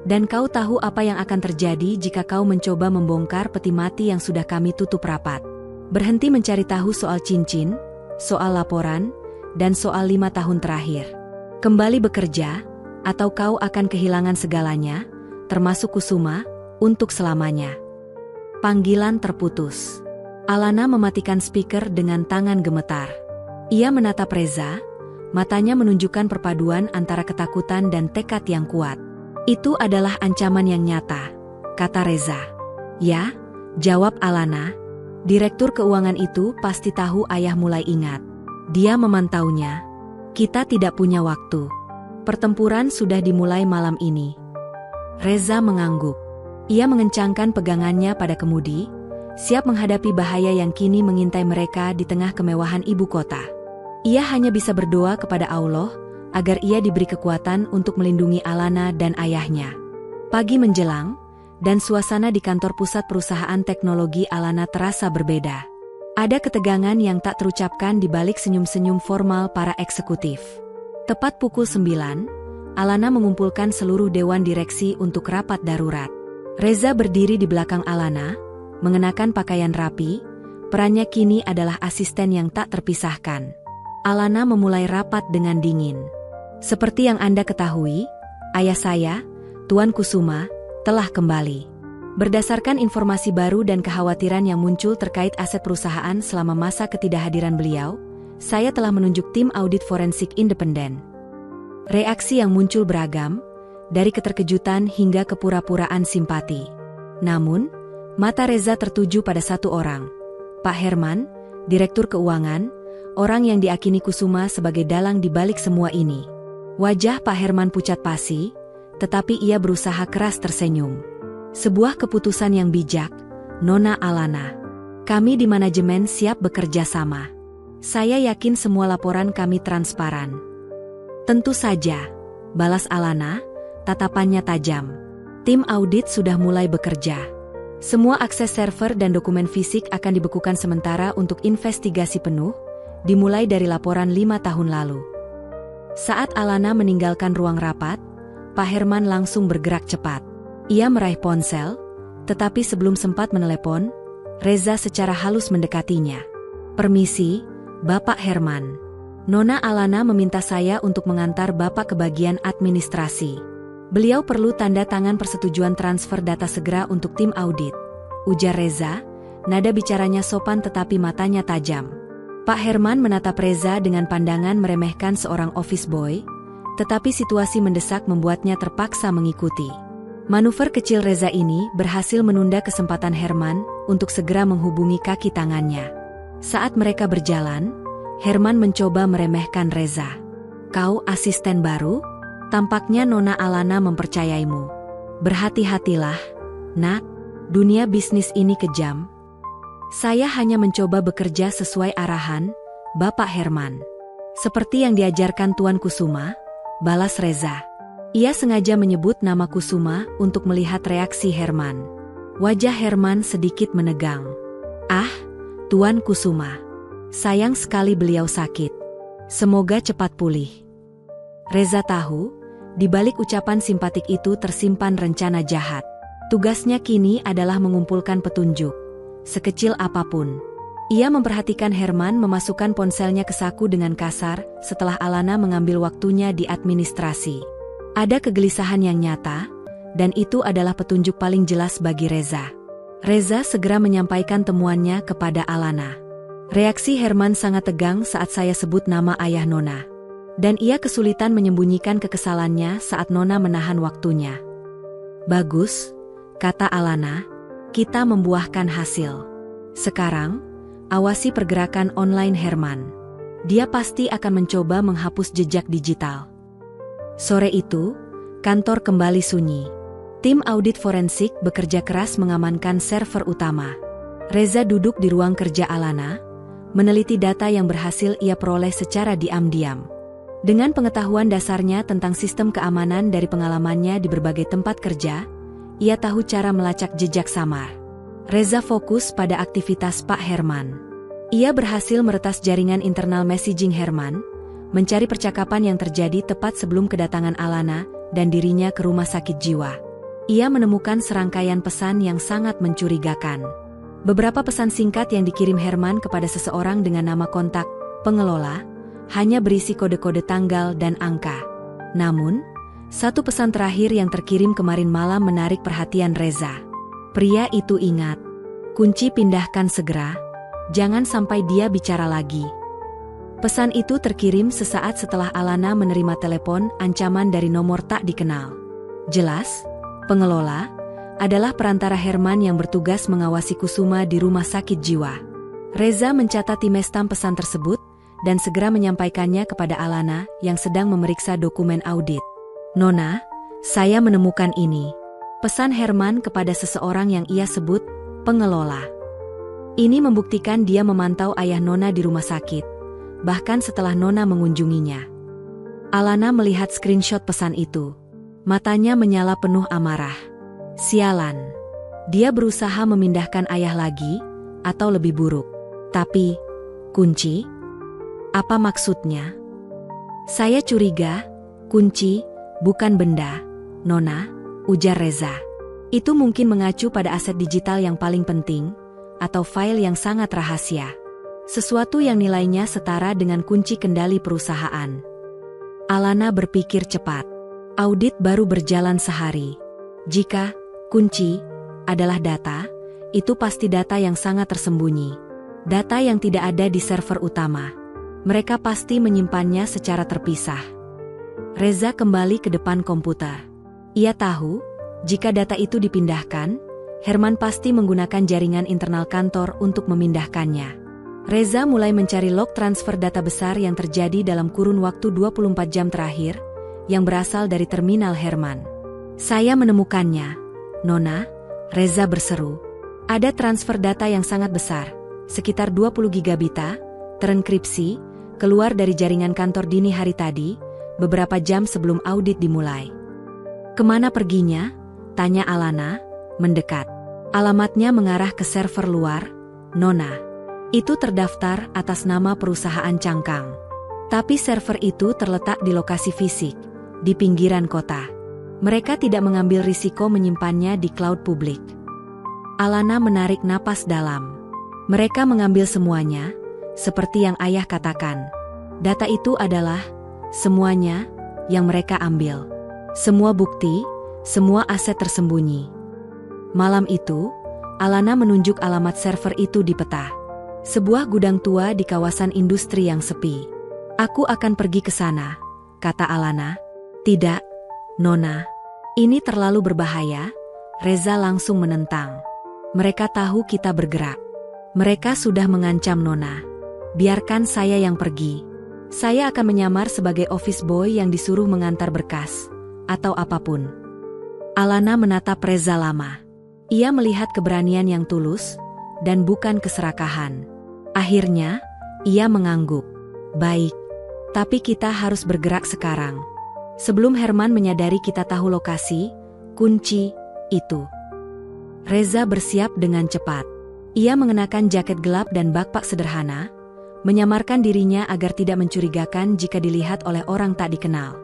Dan kau tahu apa yang akan terjadi jika kau mencoba membongkar peti mati yang sudah kami tutup rapat. Berhenti mencari tahu soal cincin, soal laporan, dan soal 5 tahun terakhir. Kembali bekerja, atau kau akan kehilangan segalanya, termasuk Kusuma, untuk selamanya." Panggilan terputus. Alana mematikan speaker dengan tangan gemetar. Ia menatap Reza, matanya menunjukkan perpaduan antara ketakutan dan tekad yang kuat. "Itu adalah ancaman yang nyata," kata Reza. "Ya," jawab Alana. "Direktur keuangan itu pasti tahu ayah mulai ingat. Dia memantaunya. Kita tidak punya waktu. Pertempuran sudah dimulai malam ini." Reza mengangguk. Ia mengencangkan pegangannya pada kemudi, siap menghadapi bahaya yang kini mengintai mereka di tengah kemewahan ibu kota. Ia hanya bisa berdoa kepada Allah agar ia diberi kekuatan untuk melindungi Alana dan ayahnya. Pagi menjelang, dan suasana di kantor pusat perusahaan teknologi Alana terasa berbeda. Ada ketegangan yang tak terucapkan di balik senyum-senyum formal para eksekutif. Tepat pukul 9, Alana mengumpulkan seluruh dewan direksi untuk rapat darurat. Reza berdiri di belakang Alana, mengenakan pakaian rapi, perannya kini adalah asisten yang tak terpisahkan. Alana memulai rapat dengan dingin. "Seperti yang Anda ketahui, ayah saya, Tuan Kusuma, telah kembali. Berdasarkan informasi baru dan kekhawatiran yang muncul terkait aset perusahaan selama masa ketidakhadiran beliau, saya telah menunjuk tim audit forensik independen." Reaksi yang muncul beragam, dari keterkejutan hingga kepura-puraan simpati. Namun, mata Reza tertuju pada satu orang, Pak Herman, Direktur Keuangan, orang yang diakini Kusuma sebagai dalang di balik semua ini. Wajah Pak Herman pucat pasi, tetapi ia berusaha keras tersenyum. "Sebuah keputusan yang bijak, Nona Alana. Kami di manajemen siap bekerja sama. Saya yakin semua laporan kami transparan." "Tentu saja," balas Alana, tatapannya tajam. "Tim audit sudah mulai bekerja. Semua akses server dan dokumen fisik akan dibekukan sementara untuk investigasi penuh, dimulai dari laporan 5 tahun lalu." Saat Alana meninggalkan ruang rapat, Pak Herman langsung bergerak cepat. Ia meraih ponsel, tetapi sebelum sempat menelepon, Reza secara halus mendekatinya. "Permisi, Bapak Herman. Nona Alana meminta saya untuk mengantar Bapak ke bagian administrasi. Beliau perlu tanda tangan persetujuan transfer data segera untuk tim audit," ujar Reza, nada bicaranya sopan tetapi matanya tajam. Pak Herman menatap Reza dengan pandangan meremehkan seorang office boy, tetapi situasi mendesak membuatnya terpaksa mengikuti. Manuver kecil Reza ini berhasil menunda kesempatan Herman untuk segera menghubungi kaki tangannya. Saat mereka berjalan, Herman mencoba meremehkan Reza. "Kau asisten baru? Tampaknya Nona Alana mempercayaimu. Berhati-hatilah, nak. Dunia bisnis ini kejam." "Saya hanya mencoba bekerja sesuai arahan, Bapak Herman. Seperti yang diajarkan Tuan Kusuma," balas Reza. Ia sengaja menyebut nama Kusuma untuk melihat reaksi Herman. Wajah Herman sedikit menegang. "Ah, Tuan Kusuma. Sayang sekali beliau sakit. Semoga cepat pulih." Reza tahu, di balik ucapan simpatik itu tersimpan rencana jahat. Tugasnya kini adalah mengumpulkan petunjuk, sekecil apapun. Ia memperhatikan Herman memasukkan ponselnya ke saku dengan kasar setelah Alana mengambil waktunya di administrasi. Ada kegelisahan yang nyata, dan itu adalah petunjuk paling jelas bagi Reza. Reza segera menyampaikan temuannya kepada Alana. "Reaksi Herman sangat tegang saat saya sebut nama ayah Nona. Dan ia kesulitan menyembunyikan kekesalannya saat Nona menahan waktunya." "Bagus," kata Alana, "kita membuahkan hasil. Sekarang, awasi pergerakan online Herman. Dia pasti akan mencoba menghapus jejak digital." Sore itu, kantor kembali sunyi. Tim audit forensik bekerja keras mengamankan server utama. Reza duduk di ruang kerja Alana, meneliti data yang berhasil ia peroleh secara diam-diam. Dengan pengetahuan dasarnya tentang sistem keamanan dari pengalamannya di berbagai tempat kerja, ia tahu cara melacak jejak samar. Reza fokus pada aktivitas Pak Herman. Ia berhasil meretas jaringan internal messaging Herman, mencari percakapan yang terjadi tepat sebelum kedatangan Alana dan dirinya ke rumah sakit jiwa. Ia menemukan serangkaian pesan yang sangat mencurigakan. Beberapa pesan singkat yang dikirim Herman kepada seseorang dengan nama kontak pengelola hanya berisi kode-kode tanggal dan angka. Namun, satu pesan terakhir yang terkirim kemarin malam menarik perhatian Reza. Pria itu ingat, kunci pindahkan segera, jangan sampai dia bicara lagi. Pesan itu terkirim sesaat setelah Alana menerima telepon ancaman dari nomor tak dikenal. Jelas, pengelola adalah perantara Herman yang bertugas mengawasi Kusuma di rumah sakit jiwa. Reza mencatati mestam pesan tersebut dan segera menyampaikannya kepada Alana yang sedang memeriksa dokumen audit. Nona, saya menemukan ini. Pesan Herman kepada seseorang yang ia sebut pengelola. Ini membuktikan dia memantau ayah Nona di rumah sakit, bahkan setelah Nona mengunjunginya. Alana melihat screenshot pesan itu. Matanya menyala penuh amarah. Sialan. Dia berusaha memindahkan ayah lagi, atau lebih buruk. Tapi, kunci? Apa maksudnya? Saya curiga, kunci, bukan benda, Nona, ujar Reza. Itu mungkin mengacu pada aset digital yang paling penting, atau file yang sangat rahasia. Sesuatu yang nilainya setara dengan kunci kendali perusahaan. Alana berpikir cepat. Audit baru berjalan sehari. Jika kunci adalah data, itu pasti data yang sangat tersembunyi. Data yang tidak ada di server utama. Mereka pasti menyimpannya secara terpisah. Reza kembali ke depan komputer. Ia tahu, jika data itu dipindahkan, Herman pasti menggunakan jaringan internal kantor untuk memindahkannya. Reza mulai mencari log transfer data besar yang terjadi dalam kurun waktu 24 jam terakhir, yang berasal dari terminal Herman. Saya menemukannya, Nona, Reza berseru. Ada transfer data yang sangat besar, sekitar 20 gigabita, terenkripsi, keluar dari jaringan kantor dini hari tadi, beberapa jam sebelum audit dimulai. Kemana perginya? Tanya Alana, mendekat. Alamatnya mengarah ke server luar, Nona. Itu terdaftar atas nama perusahaan cangkang. Tapi server itu terletak di lokasi fisik, di pinggiran kota. Mereka tidak mengambil risiko menyimpannya di cloud publik. Alana menarik napas dalam. Mereka mengambil semuanya, seperti yang ayah katakan. Data itu adalah semuanya yang mereka ambil. Semua bukti, semua aset tersembunyi. Malam itu, Alana menunjuk alamat server itu di peta. Sebuah gudang tua di kawasan industri yang sepi. Aku akan pergi ke sana, kata Alana. Tidak, Nona. Ini terlalu berbahaya, Reza langsung menentang. Mereka tahu kita bergerak. Mereka sudah mengancam Nona. Biarkan saya yang pergi. Saya akan menyamar sebagai office boy yang disuruh mengantar berkas, atau apapun. Alana menatap Reza lama. Ia melihat keberanian yang tulus, dan bukan keserakahan. Akhirnya, ia mengangguk. Baik, tapi kita harus bergerak sekarang. Sebelum Herman menyadari kita tahu lokasi, kunci, itu. Reza bersiap dengan cepat. Ia mengenakan jaket gelap dan backpack sederhana, menyamarkan dirinya agar tidak mencurigakan jika dilihat oleh orang tak dikenal.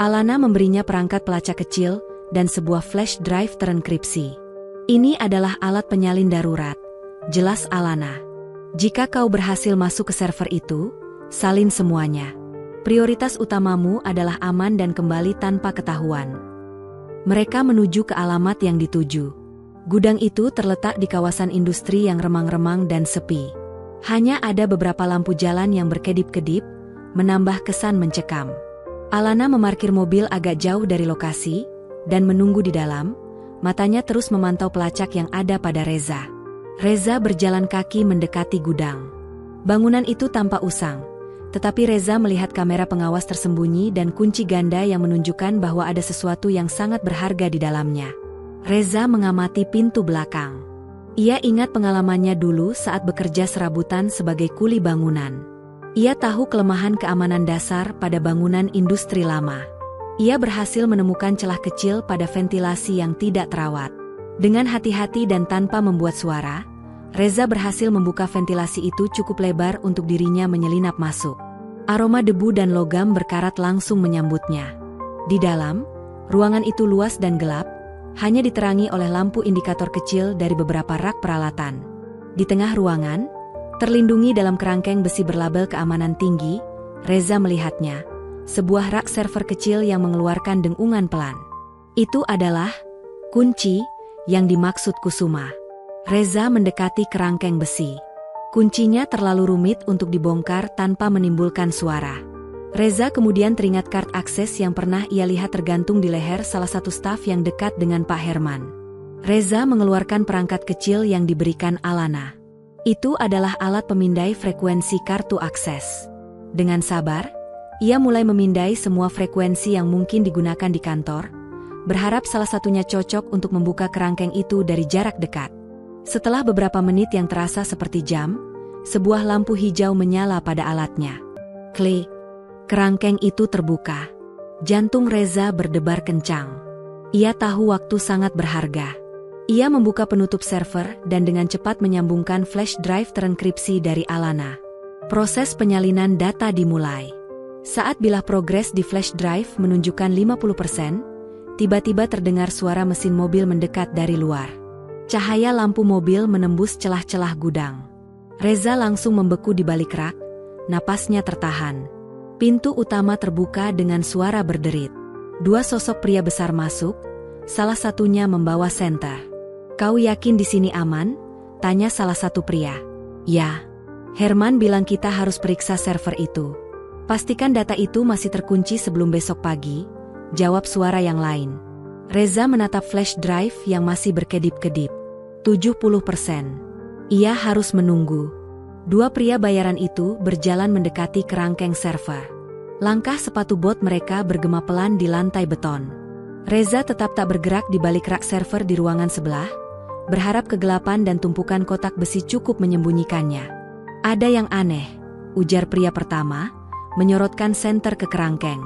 Alana memberinya perangkat pelacak kecil dan sebuah flash drive terenkripsi. Ini adalah alat penyalin darurat, jelas Alana. Jika kau berhasil masuk ke server itu, salin semuanya. Prioritas utamamu adalah aman dan kembali tanpa ketahuan. Mereka menuju ke alamat yang dituju. Gudang itu terletak di kawasan industri yang remang-remang dan sepi. Hanya ada beberapa lampu jalan yang berkedip-kedip, menambah kesan mencekam. Alana memarkir mobil agak jauh dari lokasi, dan menunggu di dalam, matanya terus memantau pelacak yang ada pada Reza. Reza berjalan kaki mendekati gudang. Bangunan itu tampak usang. Tetapi Reza melihat kamera pengawas tersembunyi dan kunci ganda yang menunjukkan bahwa ada sesuatu yang sangat berharga di dalamnya. Reza mengamati pintu belakang. Ia ingat pengalamannya dulu saat bekerja serabutan sebagai kuli bangunan. Ia tahu kelemahan keamanan dasar pada bangunan industri lama. Ia berhasil menemukan celah kecil pada ventilasi yang tidak terawat. Dengan hati-hati dan tanpa membuat suara, Reza berhasil membuka ventilasi itu cukup lebar untuk dirinya menyelinap masuk. Aroma debu dan logam berkarat langsung menyambutnya. Di dalam, ruangan itu luas dan gelap, hanya diterangi oleh lampu indikator kecil dari beberapa rak peralatan. Di tengah ruangan, terlindungi dalam kerangkeng besi berlabel keamanan tinggi, Reza melihatnya, sebuah rak server kecil yang mengeluarkan dengungan pelan. Itu adalah kunci yang dimaksud Kusuma. Reza mendekati kerangkeng besi. Kuncinya terlalu rumit untuk dibongkar tanpa menimbulkan suara. Reza kemudian teringat kartu akses yang pernah ia lihat tergantung di leher salah satu staf yang dekat dengan Pak Herman. Reza mengeluarkan perangkat kecil yang diberikan Alana. Itu adalah alat pemindai frekuensi kartu akses. Dengan sabar, ia mulai memindai semua frekuensi yang mungkin digunakan di kantor, berharap salah satunya cocok untuk membuka kerangkeng itu dari jarak dekat. Setelah beberapa menit yang terasa seperti jam, sebuah lampu hijau menyala pada alatnya. Klik. Kerangkeng itu terbuka. Jantung Reza berdebar kencang. Ia tahu waktu sangat berharga. Ia membuka penutup server dan dengan cepat menyambungkan flash drive terenkripsi dari Alana. Proses penyalinan data dimulai. Saat bilah progres di flash drive menunjukkan 50%, tiba-tiba terdengar suara mesin mobil mendekat dari luar. Cahaya lampu mobil menembus celah-celah gudang. Reza langsung membeku di balik rak, napasnya tertahan. Pintu utama terbuka dengan suara berderit. Dua sosok pria besar masuk, salah satunya membawa senter. "Kau yakin di sini aman?" tanya salah satu pria. "Ya. Herman bilang kita harus periksa server itu. Pastikan data itu masih terkunci sebelum besok pagi," jawab suara yang lain. Reza menatap flash drive yang masih berkedip-kedip. 70%. Ia harus menunggu. Dua pria bayaran itu berjalan mendekati kerangkeng server. Langkah sepatu bot mereka bergema pelan di lantai beton. Reza tetap tak bergerak di balik rak server di ruangan sebelah, berharap kegelapan dan tumpukan kotak besi cukup menyembunyikannya. "Ada yang aneh," ujar pria pertama, menyorotkan senter ke kerangkeng.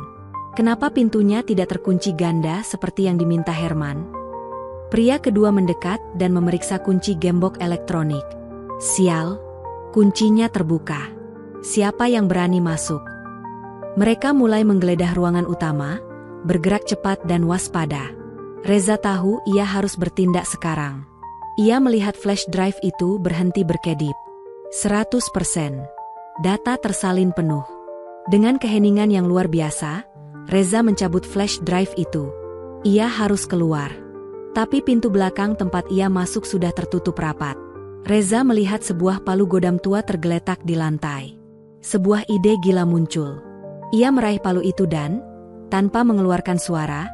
"Kenapa pintunya tidak terkunci ganda seperti yang diminta Herman?" Pria kedua mendekat dan memeriksa kunci gembok elektronik. "Sial, kuncinya terbuka. Siapa yang berani masuk?" Mereka mulai menggeledah ruangan utama, bergerak cepat dan waspada. Reza tahu ia harus bertindak sekarang. Ia melihat flash drive itu berhenti berkedip. 100%. Data tersalin penuh. Dengan keheningan yang luar biasa, Reza mencabut flash drive itu. Ia harus keluar. Tapi pintu belakang tempat ia masuk sudah tertutup rapat. Reza melihat sebuah palu godam tua tergeletak di lantai. Sebuah ide gila muncul. Ia meraih palu itu dan, tanpa mengeluarkan suara,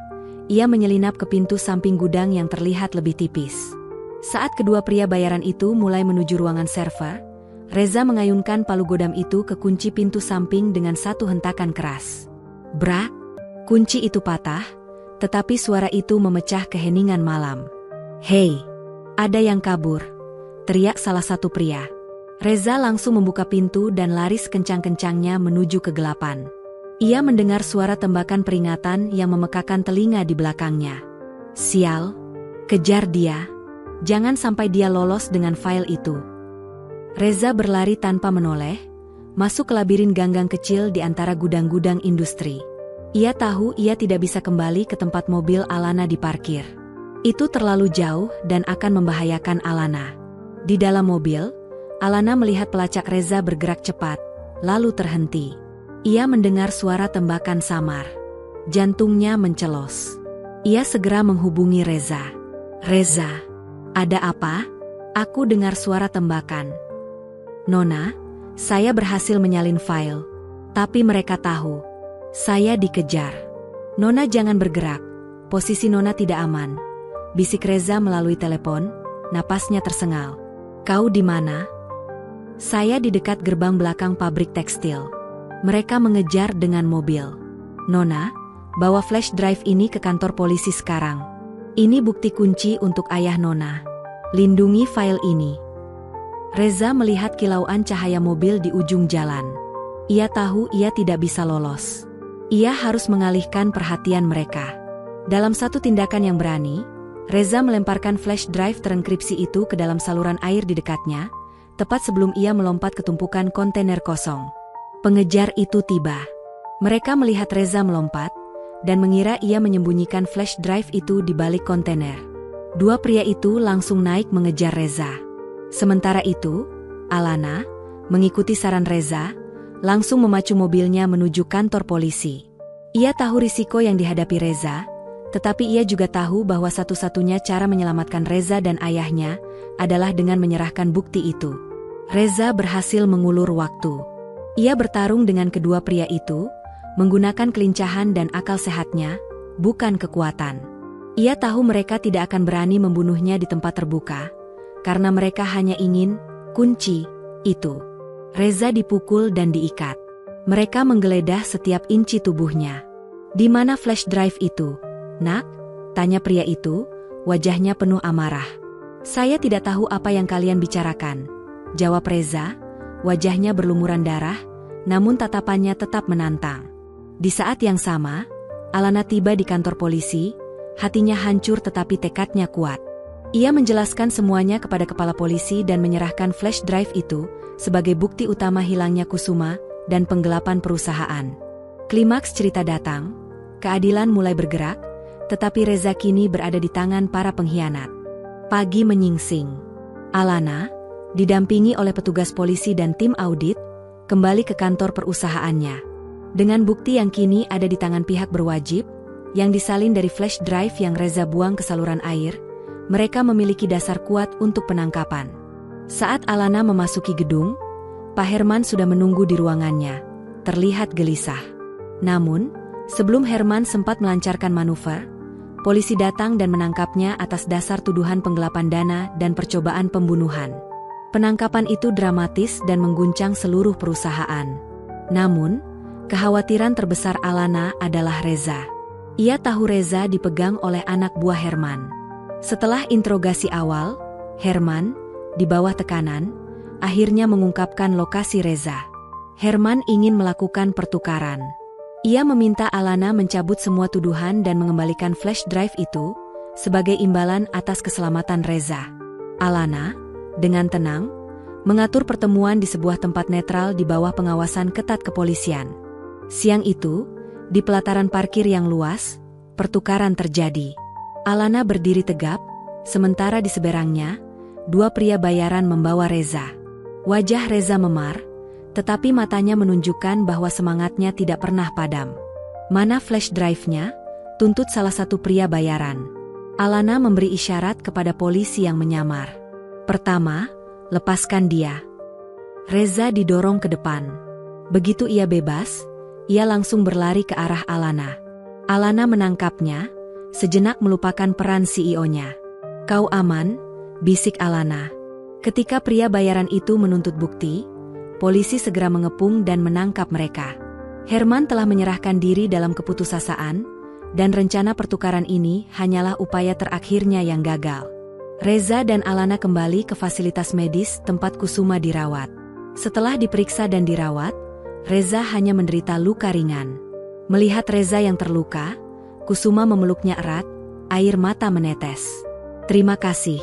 ia menyelinap ke pintu samping gudang yang terlihat lebih tipis. Saat kedua pria bayaran itu mulai menuju ruangan server, Reza mengayunkan palu godam itu ke kunci pintu samping dengan satu hentakan keras. Brak! Kunci itu patah, tetapi suara itu memecah keheningan malam. "Hei, ada yang kabur!" teriak salah satu pria. Reza langsung membuka pintu dan lari sekencang-kencangnya menuju kegelapan. Ia mendengar suara tembakan peringatan yang memekakan telinga di belakangnya. "Sial! Kejar dia! Jangan sampai dia lolos dengan file itu!" Reza berlari tanpa menoleh, masuk ke labirin ganggang kecil di antara gudang-gudang industri. Ia tahu ia tidak bisa kembali ke tempat mobil Alana diparkir. Itu terlalu jauh dan akan membahayakan Alana. Di dalam mobil, Alana melihat pelacak Reza bergerak cepat, lalu terhenti. Ia mendengar suara tembakan samar. Jantungnya mencelos. Ia segera menghubungi Reza. "Reza, ada apa?" "Aku dengar suara tembakan. Nona, saya berhasil menyalin file. Tapi mereka tahu. Saya dikejar. Nona jangan bergerak. Posisi Nona tidak aman," bisik Reza melalui telepon, napasnya tersengal. "Kau di mana?" "Saya di dekat gerbang belakang pabrik tekstil. Mereka mengejar dengan mobil." "Nona, bawa flash drive ini ke kantor polisi sekarang. Ini bukti kunci untuk ayah Nona. Lindungi file ini." Reza melihat kilauan cahaya mobil di ujung jalan. Ia tahu ia tidak bisa lolos. Ia harus mengalihkan perhatian mereka. Dalam satu tindakan yang berani, Reza melemparkan flash drive terenkripsi itu ke dalam saluran air di dekatnya, tepat sebelum ia melompat ke tumpukan kontainer kosong. Pengejar itu tiba. Mereka melihat Reza melompat, dan mengira ia menyembunyikan flash drive itu di balik kontainer. Dua pria itu langsung naik mengejar Reza. Sementara itu, Alana, mengikuti saran Reza, langsung memacu mobilnya menuju kantor polisi. Ia tahu risiko yang dihadapi Reza, tetapi ia juga tahu bahwa satu-satunya cara menyelamatkan Reza dan ayahnya adalah dengan menyerahkan bukti itu. Reza berhasil mengulur waktu. Ia bertarung dengan kedua pria itu, menggunakan kelincahan dan akal sehatnya, bukan kekuatan. Ia tahu mereka tidak akan berani membunuhnya di tempat terbuka, karena mereka hanya ingin kunci itu. Reza dipukul dan diikat. Mereka menggeledah setiap inci tubuhnya. "Di mana flash drive itu, Nak?" tanya pria itu, wajahnya penuh amarah. "Saya tidak tahu apa yang kalian bicarakan," jawab Reza, wajahnya berlumuran darah, namun tatapannya tetap menantang. Di saat yang sama, Alana tiba di kantor polisi, hatinya hancur tetapi tekadnya kuat. Ia menjelaskan semuanya kepada kepala polisi dan menyerahkan flash drive itu sebagai bukti utama hilangnya Kusuma dan penggelapan perusahaan. Klimaks cerita datang, keadilan mulai bergerak, tetapi Reza kini berada di tangan para pengkhianat. Pagi menyingsing. Alana, didampingi oleh petugas polisi dan tim audit, kembali ke kantor perusahaannya. Dengan bukti yang kini ada di tangan pihak berwajib, yang disalin dari flash drive yang Reza buang ke saluran air, mereka memiliki dasar kuat untuk penangkapan. Saat Alana memasuki gedung, Pak Herman sudah menunggu di ruangannya, terlihat gelisah. Namun, sebelum Herman sempat melancarkan manuver, polisi datang dan menangkapnya atas dasar tuduhan penggelapan dana dan percobaan pembunuhan. Penangkapan itu dramatis dan mengguncang seluruh perusahaan. Namun, kekhawatiran terbesar Alana adalah Reza. Ia tahu Reza dipegang oleh anak buah Herman. Setelah interogasi awal, Herman, di bawah tekanan, akhirnya mengungkapkan lokasi Reza. Herman ingin melakukan pertukaran. Ia meminta Alana mencabut semua tuduhan dan mengembalikan flash drive itu sebagai imbalan atas keselamatan Reza. Alana, dengan tenang, mengatur pertemuan di sebuah tempat netral di bawah pengawasan ketat kepolisian. Siang itu, di pelataran parkir yang luas, pertukaran terjadi. Alana berdiri tegap, sementara di seberangnya, dua pria bayaran membawa Reza. Wajah Reza memar, tetapi matanya menunjukkan bahwa semangatnya tidak pernah padam. "Mana flash drive-nya?" tuntut salah satu pria bayaran. Alana memberi isyarat kepada polisi yang menyamar. "Pertama, lepaskan dia." Reza didorong ke depan. Begitu ia bebas, ia langsung berlari ke arah Alana. Alana menangkapnya, sejenak melupakan peran CEO-nya. "Kau aman?" bisik Alana. Ketika pria bayaran itu menuntut bukti, polisi segera mengepung dan menangkap mereka. Herman telah menyerahkan diri dalam keputusasaan, dan rencana pertukaran ini hanyalah upaya terakhirnya yang gagal. Reza dan Alana kembali ke fasilitas medis tempat Kusuma dirawat. Setelah diperiksa dan dirawat, Reza hanya menderita luka ringan. Melihat Reza yang terluka, Kusuma memeluknya erat, air mata menetes. "Terima kasih,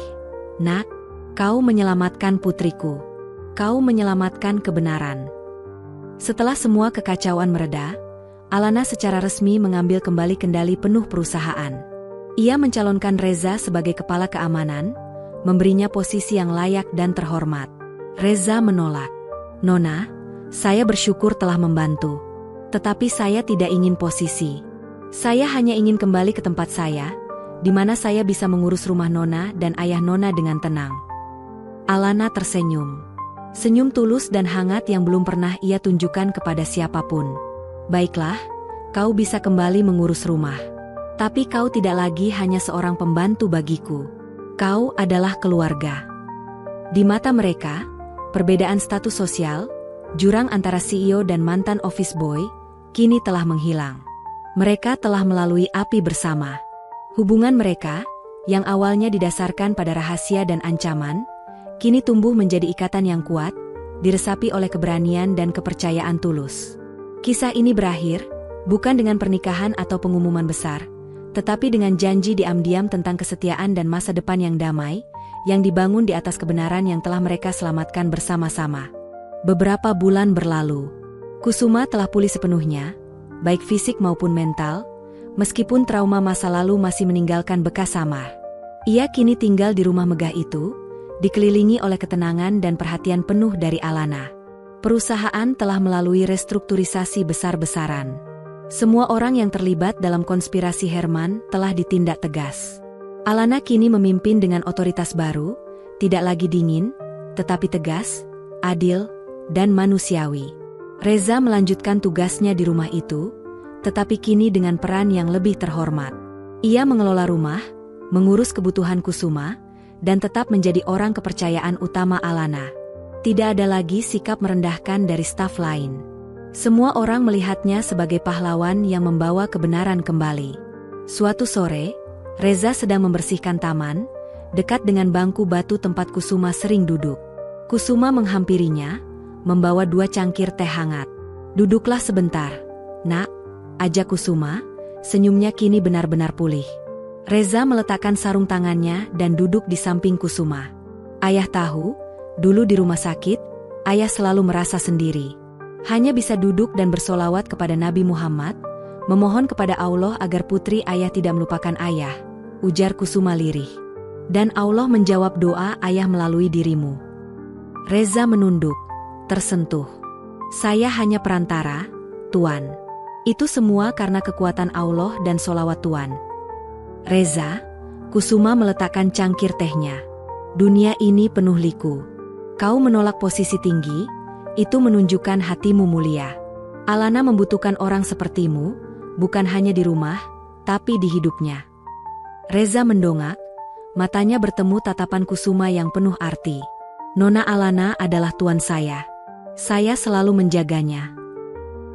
Nak. Kau menyelamatkan putriku. Kau menyelamatkan kebenaran." Setelah semua kekacauan mereda, Alana secara resmi mengambil kembali kendali penuh perusahaan. Ia mencalonkan Reza sebagai kepala keamanan, memberinya posisi yang layak dan terhormat. Reza menolak. "Nona, saya bersyukur telah membantu. Tetapi saya tidak ingin posisi. Saya hanya ingin kembali ke tempat saya, di mana saya bisa mengurus rumah Nona dan ayah Nona dengan tenang." Alana tersenyum. Senyum tulus dan hangat yang belum pernah ia tunjukkan kepada siapapun. "Baiklah, kau bisa kembali mengurus rumah. Tapi kau tidak lagi hanya seorang pembantu bagiku. Kau adalah keluarga." Di mata mereka, perbedaan status sosial, jurang antara CEO dan mantan office boy, kini telah menghilang. Mereka telah melalui api bersama. Hubungan mereka, yang awalnya didasarkan pada rahasia dan ancaman, kini tumbuh menjadi ikatan yang kuat, diresapi oleh keberanian dan kepercayaan tulus. Kisah ini berakhir, bukan dengan pernikahan atau pengumuman besar, Tetapi dengan janji diam-diam tentang kesetiaan dan masa depan yang damai, yang dibangun di atas kebenaran yang telah mereka selamatkan bersama-sama. Beberapa bulan berlalu. Kusuma telah pulih sepenuhnya, baik fisik maupun mental, meskipun trauma masa lalu masih meninggalkan bekas samar. Ia kini tinggal di rumah megah itu, dikelilingi oleh ketenangan dan perhatian penuh dari Alana. Perusahaan telah melalui restrukturisasi besar-besaran. Semua orang yang terlibat dalam konspirasi Herman telah ditindak tegas. Alana kini memimpin dengan otoritas baru, tidak lagi dingin, tetapi tegas, adil, dan manusiawi. Reza melanjutkan tugasnya di rumah itu, tetapi kini dengan peran yang lebih terhormat. Ia mengelola rumah, mengurus kebutuhan Kusuma, dan tetap menjadi orang kepercayaan utama Alana. Tidak ada lagi sikap merendahkan dari staf lain. Semua orang melihatnya sebagai pahlawan yang membawa kebenaran kembali. Suatu sore, Reza sedang membersihkan taman, dekat dengan bangku batu tempat Kusuma sering duduk. Kusuma menghampirinya, membawa 2 cangkir teh hangat. "Duduklah sebentar, Nak," ajak Kusuma, senyumnya kini benar-benar pulih. Reza meletakkan sarung tangannya dan duduk di samping Kusuma. "Ayah tahu, dulu di rumah sakit, ayah selalu merasa sendiri. Hanya bisa duduk dan bersolawat kepada Nabi Muhammad, memohon kepada Allah agar putri ayah tidak melupakan ayah," ujar Kusuma lirih. "Dan Allah menjawab doa ayah melalui dirimu." Reza menunduk, tersentuh. "Saya hanya perantara, Tuan. Itu semua karena kekuatan Allah dan solawat Tuan." "Reza," Kusuma meletakkan cangkir tehnya. "Dunia ini penuh liku. Kau menolak posisi tinggi, itu menunjukkan hatimu mulia. Alana membutuhkan orang sepertimu, bukan hanya di rumah, tapi di hidupnya." Reza mendongak, matanya bertemu tatapan Kusuma yang penuh arti. "Nona Alana adalah tuan saya. Saya selalu menjaganya.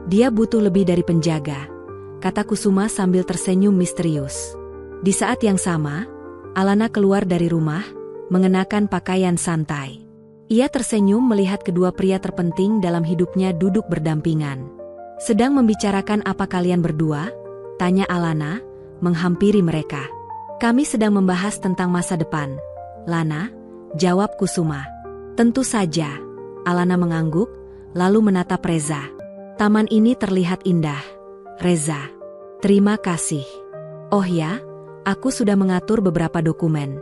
Dia butuh lebih dari penjaga," kata Kusuma sambil tersenyum misterius. Di saat yang sama, Alana keluar dari rumah, mengenakan pakaian santai. Ia tersenyum melihat kedua pria terpenting dalam hidupnya duduk berdampingan. "Sedang membicarakan apa kalian berdua?" tanya Alana, menghampiri mereka. "Kami sedang membahas tentang masa depan, Lana," jawab Kusuma. "Tentu saja," Alana mengangguk, lalu menatap Reza. "Taman ini terlihat indah, Reza." "Terima kasih. Oh ya, aku sudah mengatur beberapa dokumen.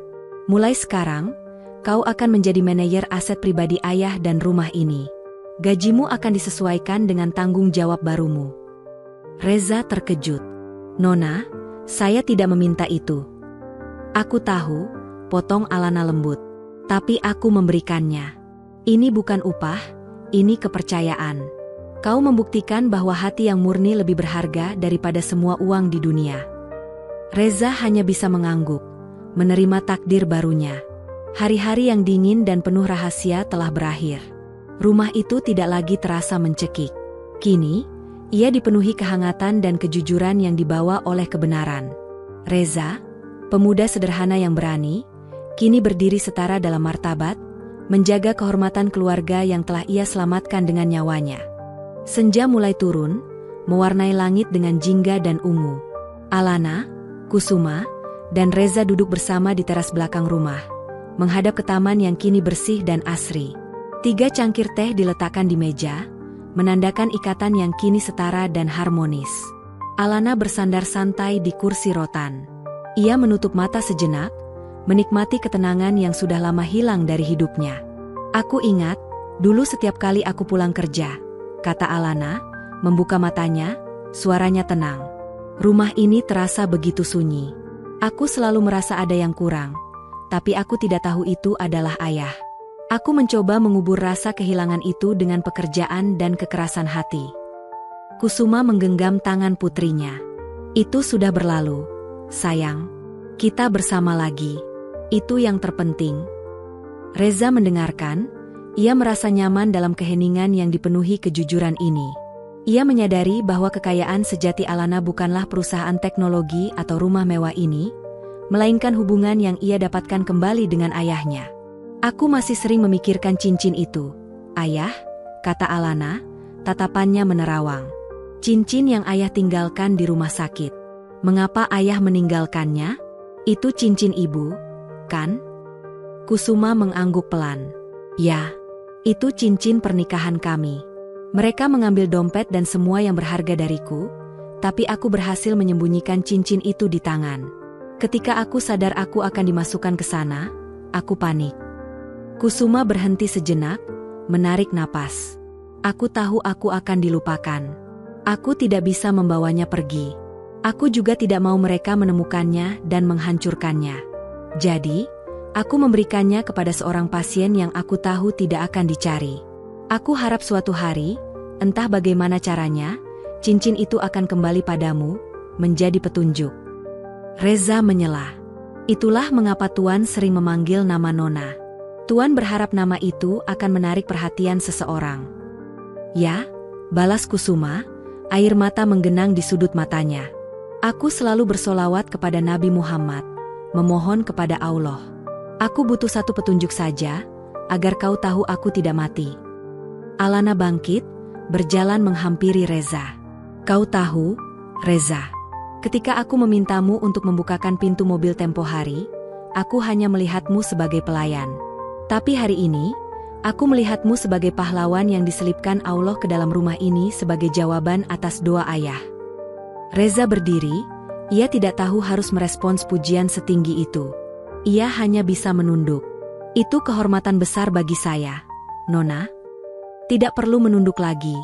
Mulai sekarang, kau akan menjadi manajer aset pribadi ayah dan rumah ini. Gajimu akan disesuaikan dengan tanggung jawab barumu." Reza terkejut. "Nona, saya tidak meminta itu." "Aku tahu," potong Alana lembut. "Tapi aku memberikannya. Ini bukan upah, ini kepercayaan. Kau membuktikan bahwa hati yang murni lebih berharga daripada semua uang di dunia." Reza hanya bisa mengangguk, menerima takdir barunya. Hari-hari yang dingin dan penuh rahasia telah berakhir. Rumah itu tidak lagi terasa mencekik. Kini, ia dipenuhi kehangatan dan kejujuran yang dibawa oleh kebenaran. Reza, pemuda sederhana yang berani, kini berdiri setara dalam martabat, menjaga kehormatan keluarga yang telah ia selamatkan dengan nyawanya. Senja mulai turun, mewarnai langit dengan jingga dan ungu. Alana, Kusuma, dan Reza duduk bersama di teras belakang rumah, menghadap ke taman yang kini bersih dan asri. 3 cangkir teh diletakkan di meja, menandakan ikatan yang kini setara dan harmonis. Alana bersandar santai di kursi rotan. Ia menutup mata sejenak, menikmati ketenangan yang sudah lama hilang dari hidupnya. "Aku ingat, dulu setiap kali aku pulang kerja," kata Alana, membuka matanya, suaranya tenang. "Rumah ini terasa begitu sunyi. Aku selalu merasa ada yang kurang, tapi aku tidak tahu itu adalah ayah. Aku mencoba mengubur rasa kehilangan itu dengan pekerjaan dan kekerasan hati." Kusuma menggenggam tangan putrinya. "Itu sudah berlalu, sayang. Kita bersama lagi. Itu yang terpenting." Reza mendengarkan, ia merasa nyaman dalam keheningan yang dipenuhi kejujuran ini. Ia menyadari bahwa kekayaan sejati Alana bukanlah perusahaan teknologi atau rumah mewah ini, melainkan hubungan yang ia dapatkan kembali dengan ayahnya. "Aku masih sering memikirkan cincin itu, Ayah," kata Alana, tatapannya menerawang. "Cincin yang ayah tinggalkan di rumah sakit. Mengapa ayah meninggalkannya? Itu cincin ibu, kan? Kusuma mengangguk pelan. Ya, itu cincin pernikahan kami. Mereka mengambil dompet dan semua yang berharga dariku, tapi aku berhasil menyembunyikan cincin itu di tangan. Ketika aku sadar aku akan dimasukkan ke sana, aku panik. Kusuma berhenti sejenak, menarik napas. Aku tahu aku akan dilupakan. Aku tidak bisa membawanya pergi. Aku juga tidak mau mereka menemukannya dan menghancurkannya. Jadi, aku memberikannya kepada seorang pasien yang aku tahu tidak akan dicari. Aku harap suatu hari, entah bagaimana caranya, cincin itu akan kembali padamu, menjadi petunjuk. Reza menyela. Itulah mengapa Tuan sering memanggil nama Nona. Tuan berharap nama itu akan menarik perhatian seseorang. Ya, balas Kusuma, air mata menggenang di sudut matanya. Aku selalu bersolawat kepada Nabi Muhammad, memohon kepada Allah. Aku butuh satu petunjuk saja, agar kau tahu aku tidak mati. Alana bangkit, berjalan menghampiri Reza. Kau tahu, Reza, ketika aku memintamu untuk membukakan pintu mobil tempo hari, aku hanya melihatmu sebagai pelayan. Tapi hari ini, aku melihatmu sebagai pahlawan yang diselipkan Allah ke dalam rumah ini sebagai jawaban atas doa ayah. Reza berdiri, ia tidak tahu harus merespons pujian setinggi itu. Ia hanya bisa menunduk. Itu kehormatan besar bagi saya, Nona. Tidak perlu menunduk lagi,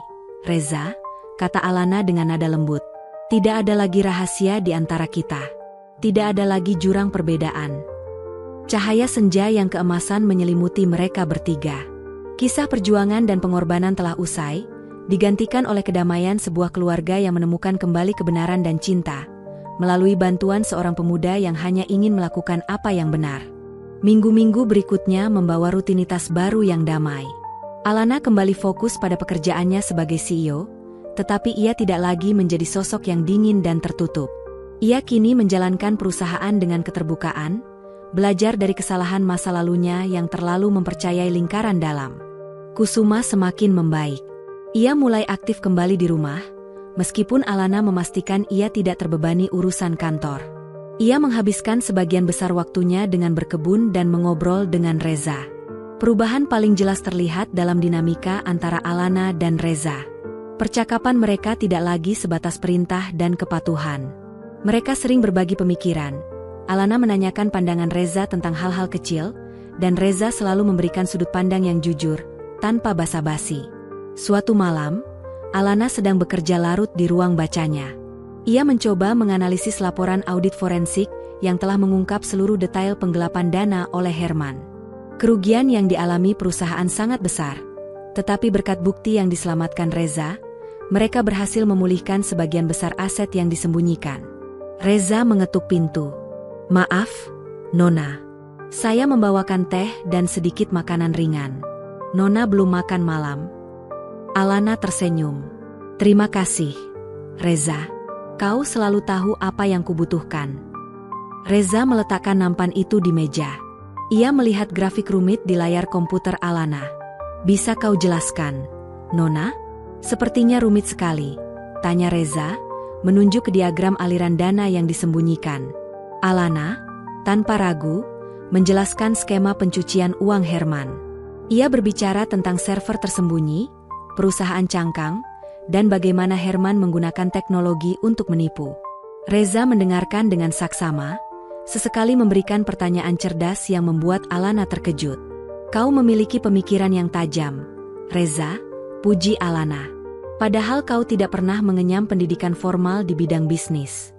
Reza, kata Alana dengan nada lembut. Tidak ada lagi rahasia di antara kita. Tidak ada lagi jurang perbedaan. Cahaya senja yang keemasan menyelimuti mereka bertiga. Kisah perjuangan dan pengorbanan telah usai, digantikan oleh kedamaian sebuah keluarga yang menemukan kembali kebenaran dan cinta, melalui bantuan seorang pemuda yang hanya ingin melakukan apa yang benar. Minggu-minggu berikutnya membawa rutinitas baru yang damai. Alana kembali fokus pada pekerjaannya sebagai CEO, tetapi ia tidak lagi menjadi sosok yang dingin dan tertutup. Ia kini menjalankan perusahaan dengan keterbukaan, belajar dari kesalahan masa lalunya yang terlalu mempercayai lingkaran dalam. Kusuma semakin membaik. Ia mulai aktif kembali di rumah, meskipun Alana memastikan ia tidak terbebani urusan kantor. Ia menghabiskan sebagian besar waktunya dengan berkebun dan mengobrol dengan Reza. Perubahan paling jelas terlihat dalam dinamika antara Alana dan Reza. Percakapan mereka tidak lagi sebatas perintah dan kepatuhan. Mereka sering berbagi pemikiran. Alana menanyakan pandangan Reza tentang hal-hal kecil, dan Reza selalu memberikan sudut pandang yang jujur, tanpa basa-basi. Suatu malam, Alana sedang bekerja larut di ruang bacanya. Ia mencoba menganalisis laporan audit forensik yang telah mengungkap seluruh detail penggelapan dana oleh Herman. Kerugian yang dialami perusahaan sangat besar, tetapi berkat bukti yang diselamatkan Reza, mereka berhasil memulihkan sebagian besar aset yang disembunyikan. Reza mengetuk pintu. Maaf, Nona. Saya membawakan teh dan sedikit makanan ringan. Nona belum makan malam. Alana tersenyum. Terima kasih, Reza. Kau selalu tahu apa yang kubutuhkan. Reza meletakkan nampan itu di meja. Ia melihat grafik rumit di layar komputer Alana. Bisa kau jelaskan, Nona? Sepertinya rumit sekali, tanya Reza, menunjuk ke diagram aliran dana yang disembunyikan. Alana, tanpa ragu, menjelaskan skema pencucian uang Herman. Ia berbicara tentang server tersembunyi, perusahaan cangkang, dan bagaimana Herman menggunakan teknologi untuk menipu. Reza mendengarkan dengan saksama, sesekali memberikan pertanyaan cerdas yang membuat Alana terkejut. Kau memiliki pemikiran yang tajam, Reza, puji Alana. Padahal kau tidak pernah mengenyam pendidikan formal di bidang bisnis.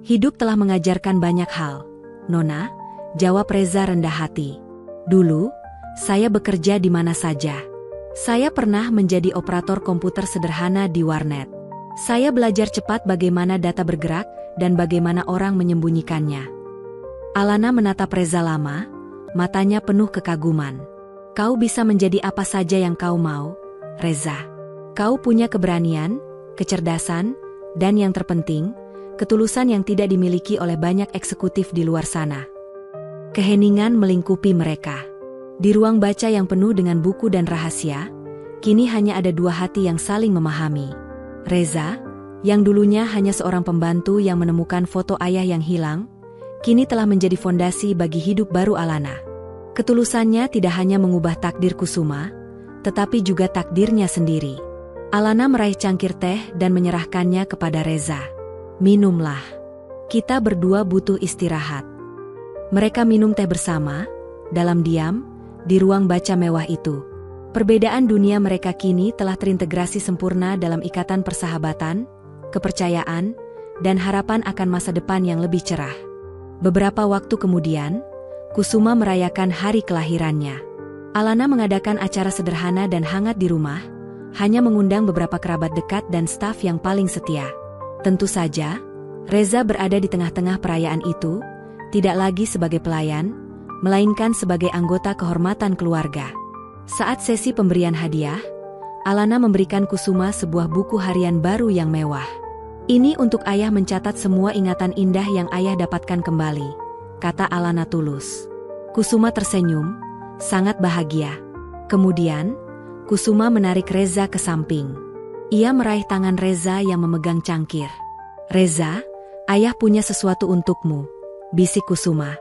Hidup telah mengajarkan banyak hal, Nona, jawab Reza rendah hati. Dulu, saya bekerja di mana saja. Saya pernah menjadi operator komputer sederhana di warnet. Saya belajar cepat bagaimana data bergerak dan bagaimana orang menyembunyikannya. Alana menatap Reza lama, matanya penuh kekaguman. Kau bisa menjadi apa saja yang kau mau, Reza. Kau punya keberanian, kecerdasan, dan yang terpenting, ketulusan yang tidak dimiliki oleh banyak eksekutif di luar sana. Keheningan melingkupi mereka. Di ruang baca yang penuh dengan buku dan rahasia, kini hanya ada dua hati yang saling memahami. Reza, yang dulunya hanya seorang pembantu yang menemukan foto ayah yang hilang, kini telah menjadi fondasi bagi hidup baru Alana. Ketulusannya tidak hanya mengubah takdir Kusuma, tetapi juga takdirnya sendiri. Alana meraih cangkir teh dan menyerahkannya kepada Reza. "Minumlah. Kita berdua butuh istirahat." Mereka minum teh bersama, dalam diam, di ruang baca mewah itu. Perbedaan dunia mereka kini telah terintegrasi sempurna dalam ikatan persahabatan, kepercayaan, dan harapan akan masa depan yang lebih cerah. Beberapa waktu kemudian, Kusuma merayakan hari kelahirannya. Alana mengadakan acara sederhana dan hangat di rumah, hanya mengundang beberapa kerabat dekat dan staf yang paling setia. Tentu saja, Reza berada di tengah-tengah perayaan itu, tidak lagi sebagai pelayan, melainkan sebagai anggota kehormatan keluarga. Saat sesi pemberian hadiah, Alana memberikan Kusuma sebuah buku harian baru yang mewah. "Ini untuk ayah mencatat semua ingatan indah yang ayah dapatkan kembali," kata Alana tulus. Kusuma tersenyum, sangat bahagia. Kemudian, Kusuma menarik Reza ke samping. Ia meraih tangan Reza yang memegang cangkir. "Reza, ayah punya sesuatu untukmu," bisik Kusuma.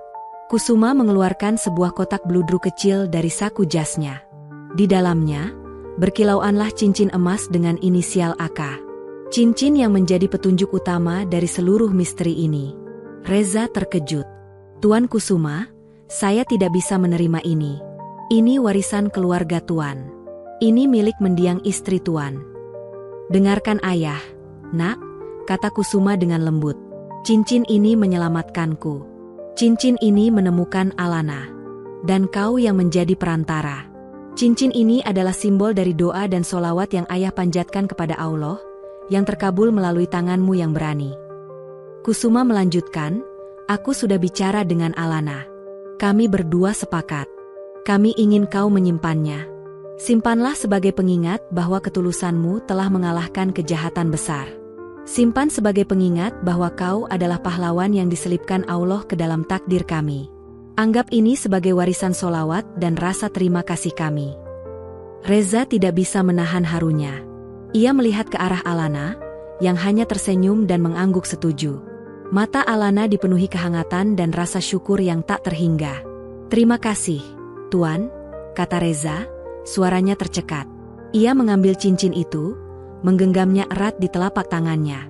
Kusuma mengeluarkan sebuah kotak bludru kecil dari saku jasnya. Di dalamnya, berkilauanlah cincin emas dengan inisial AK. Cincin yang menjadi petunjuk utama dari seluruh misteri ini. Reza terkejut. "Tuan Kusuma, saya tidak bisa menerima ini. Ini warisan keluarga Tuan. Ini milik mendiang istri Tuan." "Dengarkan ayah, nak," kata Kusuma dengan lembut. "Cincin ini menyelamatkanku. Cincin ini menemukan Alana. Dan kau yang menjadi perantara. Cincin ini adalah simbol dari doa dan solawat yang ayah panjatkan kepada Allah, yang terkabul melalui tanganmu yang berani." Kusuma melanjutkan, "Aku sudah bicara dengan Alana. Kami berdua sepakat. Kami ingin kau menyimpannya. Simpanlah sebagai pengingat bahwa ketulusanmu telah mengalahkan kejahatan besar. Simpan sebagai pengingat bahwa kau adalah pahlawan yang diselipkan Allah ke dalam takdir kami. Anggap ini sebagai warisan solawat dan rasa terima kasih kami." Reza tidak bisa menahan harunya. Ia melihat ke arah Alana, yang hanya tersenyum dan mengangguk setuju. Mata Alana dipenuhi kehangatan dan rasa syukur yang tak terhingga. "Terima kasih, Tuan," kata Reza, suaranya tercekat. Ia mengambil cincin itu, menggenggamnya erat di telapak tangannya.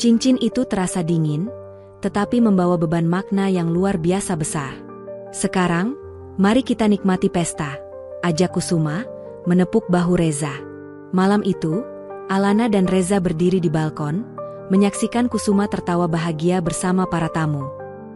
Cincin itu terasa dingin, tetapi membawa beban makna yang luar biasa besar. "Sekarang, mari kita nikmati pesta," ajak Kusuma, menepuk bahu Reza. Malam itu, Alana dan Reza berdiri di balkon, menyaksikan Kusuma tertawa bahagia bersama para tamu.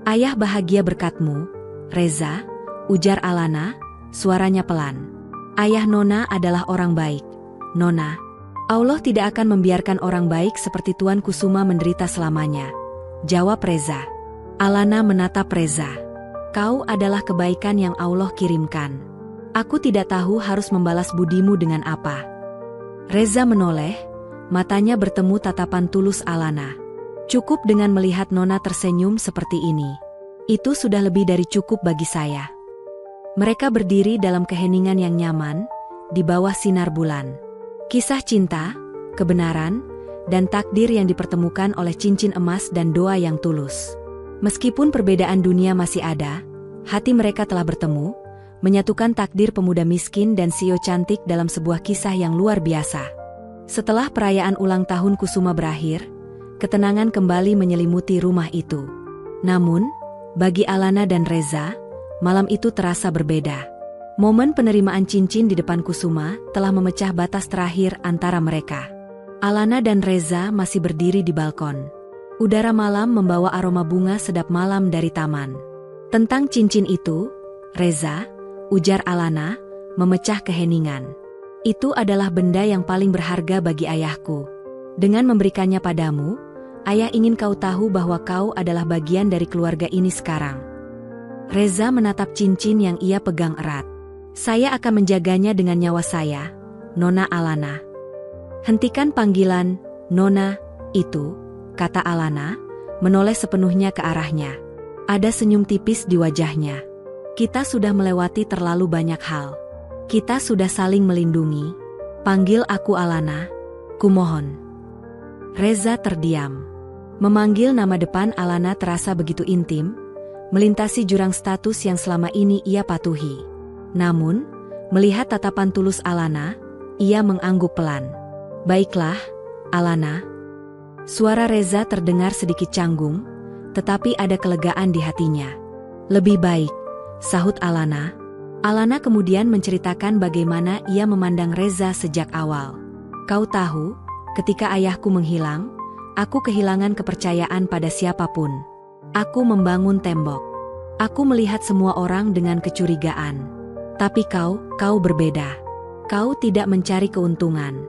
"Ayah bahagia berkatmu, Reza," ujar Alana, suaranya pelan. "Ayah Nona adalah orang baik, Nona. Allah tidak akan membiarkan orang baik seperti Tuan Kusuma menderita selamanya," jawab Reza. Alana menatap Reza. "Kau adalah kebaikan yang Allah kirimkan. Aku tidak tahu harus membalas budimu dengan apa." Reza menoleh, matanya bertemu tatapan tulus Alana. "Cukup dengan melihat Nona tersenyum seperti ini. Itu sudah lebih dari cukup bagi saya." Mereka berdiri dalam keheningan yang nyaman, di bawah sinar bulan. Kisah cinta, kebenaran, dan takdir yang dipertemukan oleh cincin emas dan doa yang tulus. Meskipun perbedaan dunia masih ada, hati mereka telah bertemu, menyatukan takdir pemuda miskin dan CEO cantik dalam sebuah kisah yang luar biasa. Setelah perayaan ulang tahun Kusuma berakhir, ketenangan kembali menyelimuti rumah itu. Namun, bagi Alana dan Reza, malam itu terasa berbeda. Momen penerimaan cincin di depan Kusuma telah memecah batas terakhir antara mereka. Alana dan Reza masih berdiri di balkon. Udara malam membawa aroma bunga sedap malam dari taman. "Tentang cincin itu, Reza," ujar Alana, memecah keheningan. "Itu adalah benda yang paling berharga bagi ayahku. Dengan memberikannya padamu, ayah ingin kau tahu bahwa kau adalah bagian dari keluarga ini sekarang." Reza menatap cincin yang ia pegang erat. "Saya akan menjaganya dengan nyawa saya, Nona Alana." "Hentikan panggilan, Nona, itu," kata Alana, menoleh sepenuhnya ke arahnya. Ada senyum tipis di wajahnya. "Kita sudah melewati terlalu banyak hal. Kita sudah saling melindungi. Panggil aku Alana, kumohon." Reza terdiam. Memanggil nama depan Alana terasa begitu intim, melintasi jurang status yang selama ini ia patuhi. Namun, melihat tatapan tulus Alana, ia mengangguk pelan. "Baiklah, Alana." Suara Reza terdengar sedikit canggung, tetapi ada kelegaan di hatinya. "Lebih baik," sahut Alana. Alana kemudian menceritakan bagaimana ia memandang Reza sejak awal. "Kau tahu, ketika ayahku menghilang, aku kehilangan kepercayaan pada siapapun. Aku membangun tembok. Aku melihat semua orang dengan kecurigaan. Tapi kau berbeda. Kau tidak mencari keuntungan.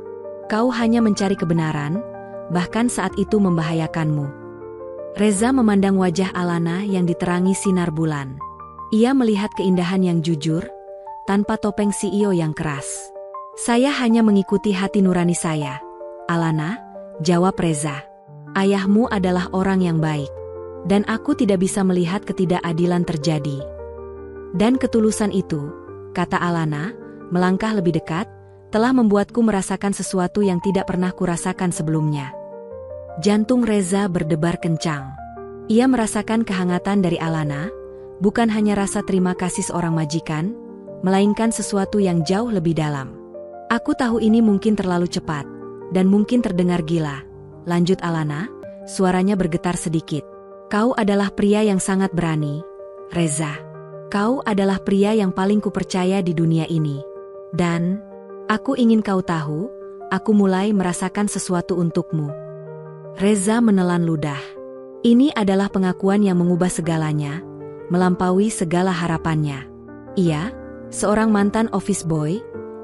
Kau hanya mencari kebenaran, bahkan saat itu membahayakanmu." Reza memandang wajah Alana yang diterangi sinar bulan. Ia melihat keindahan yang jujur, tanpa topeng CEO yang keras. "Saya hanya mengikuti hati nurani saya, Alana," jawab Reza. "Ayahmu adalah orang yang baik, dan aku tidak bisa melihat ketidakadilan terjadi." "Dan ketulusan itu," kata Alana, melangkah lebih dekat, "telah membuatku merasakan sesuatu yang tidak pernah kurasakan sebelumnya." Jantung Reza berdebar kencang. Ia merasakan kehangatan dari Alana, bukan hanya rasa terima kasih seorang majikan, melainkan sesuatu yang jauh lebih dalam. "Aku tahu ini mungkin terlalu cepat, dan mungkin terdengar gila," lanjut Alana, suaranya bergetar sedikit. "Kau adalah pria yang sangat berani, Reza. Kau adalah pria yang paling kupercaya di dunia ini. Dan aku ingin kau tahu, aku mulai merasakan sesuatu untukmu." Reza menelan ludah. Ini adalah pengakuan yang mengubah segalanya, melampaui segala harapannya. Ia, seorang mantan office boy,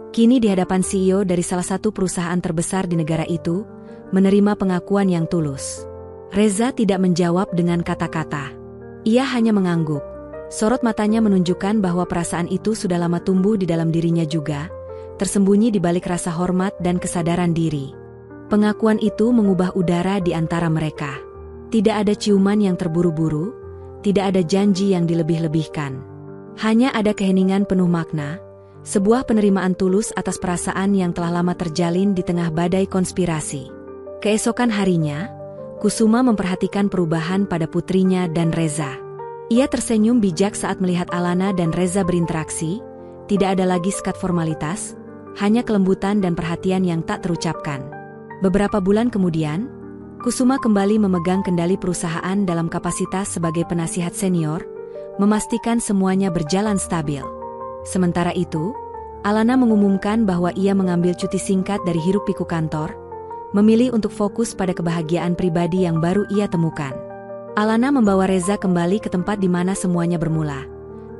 kini di hadapan CEO dari salah satu perusahaan terbesar di negara itu, menerima pengakuan yang tulus. Reza tidak menjawab dengan kata-kata. Ia hanya mengangguk. Sorot matanya menunjukkan bahwa perasaan itu sudah lama tumbuh di dalam dirinya juga, tersembunyi di balik rasa hormat dan kesadaran diri. Pengakuan itu mengubah udara di antara mereka. Tidak ada ciuman yang terburu-buru, tidak ada janji yang dilebih-lebihkan. Hanya ada keheningan penuh makna, sebuah penerimaan tulus atas perasaan yang telah lama terjalin di tengah badai konspirasi. Keesokan harinya, Kusuma memperhatikan perubahan pada putrinya dan Reza. Ia tersenyum bijak saat melihat Alana dan Reza berinteraksi, tidak ada lagi sekat formalitas, hanya kelembutan dan perhatian yang tak terucapkan. Beberapa bulan kemudian, Kusuma kembali memegang kendali perusahaan dalam kapasitas sebagai penasihat senior, memastikan semuanya berjalan stabil. Sementara itu, Alana mengumumkan bahwa ia mengambil cuti singkat dari hiruk-pikuk kantor, memilih untuk fokus pada kebahagiaan pribadi yang baru ia temukan. Alana membawa Reza kembali ke tempat di mana semuanya bermula.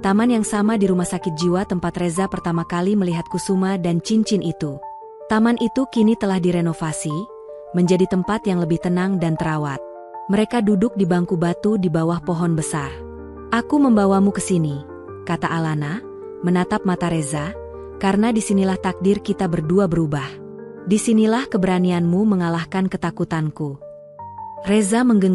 Taman yang sama di rumah sakit jiwa tempat Reza pertama kali melihat Kusuma dan cincin itu. Taman itu kini telah direnovasi, menjadi tempat yang lebih tenang dan terawat. Mereka duduk di bangku batu di bawah pohon besar. "Aku membawamu ke sini," kata Alana, menatap mata Reza, "karena disinilah takdir kita berdua berubah. Disinilah keberanianmu mengalahkan ketakutanku." Reza menggenggam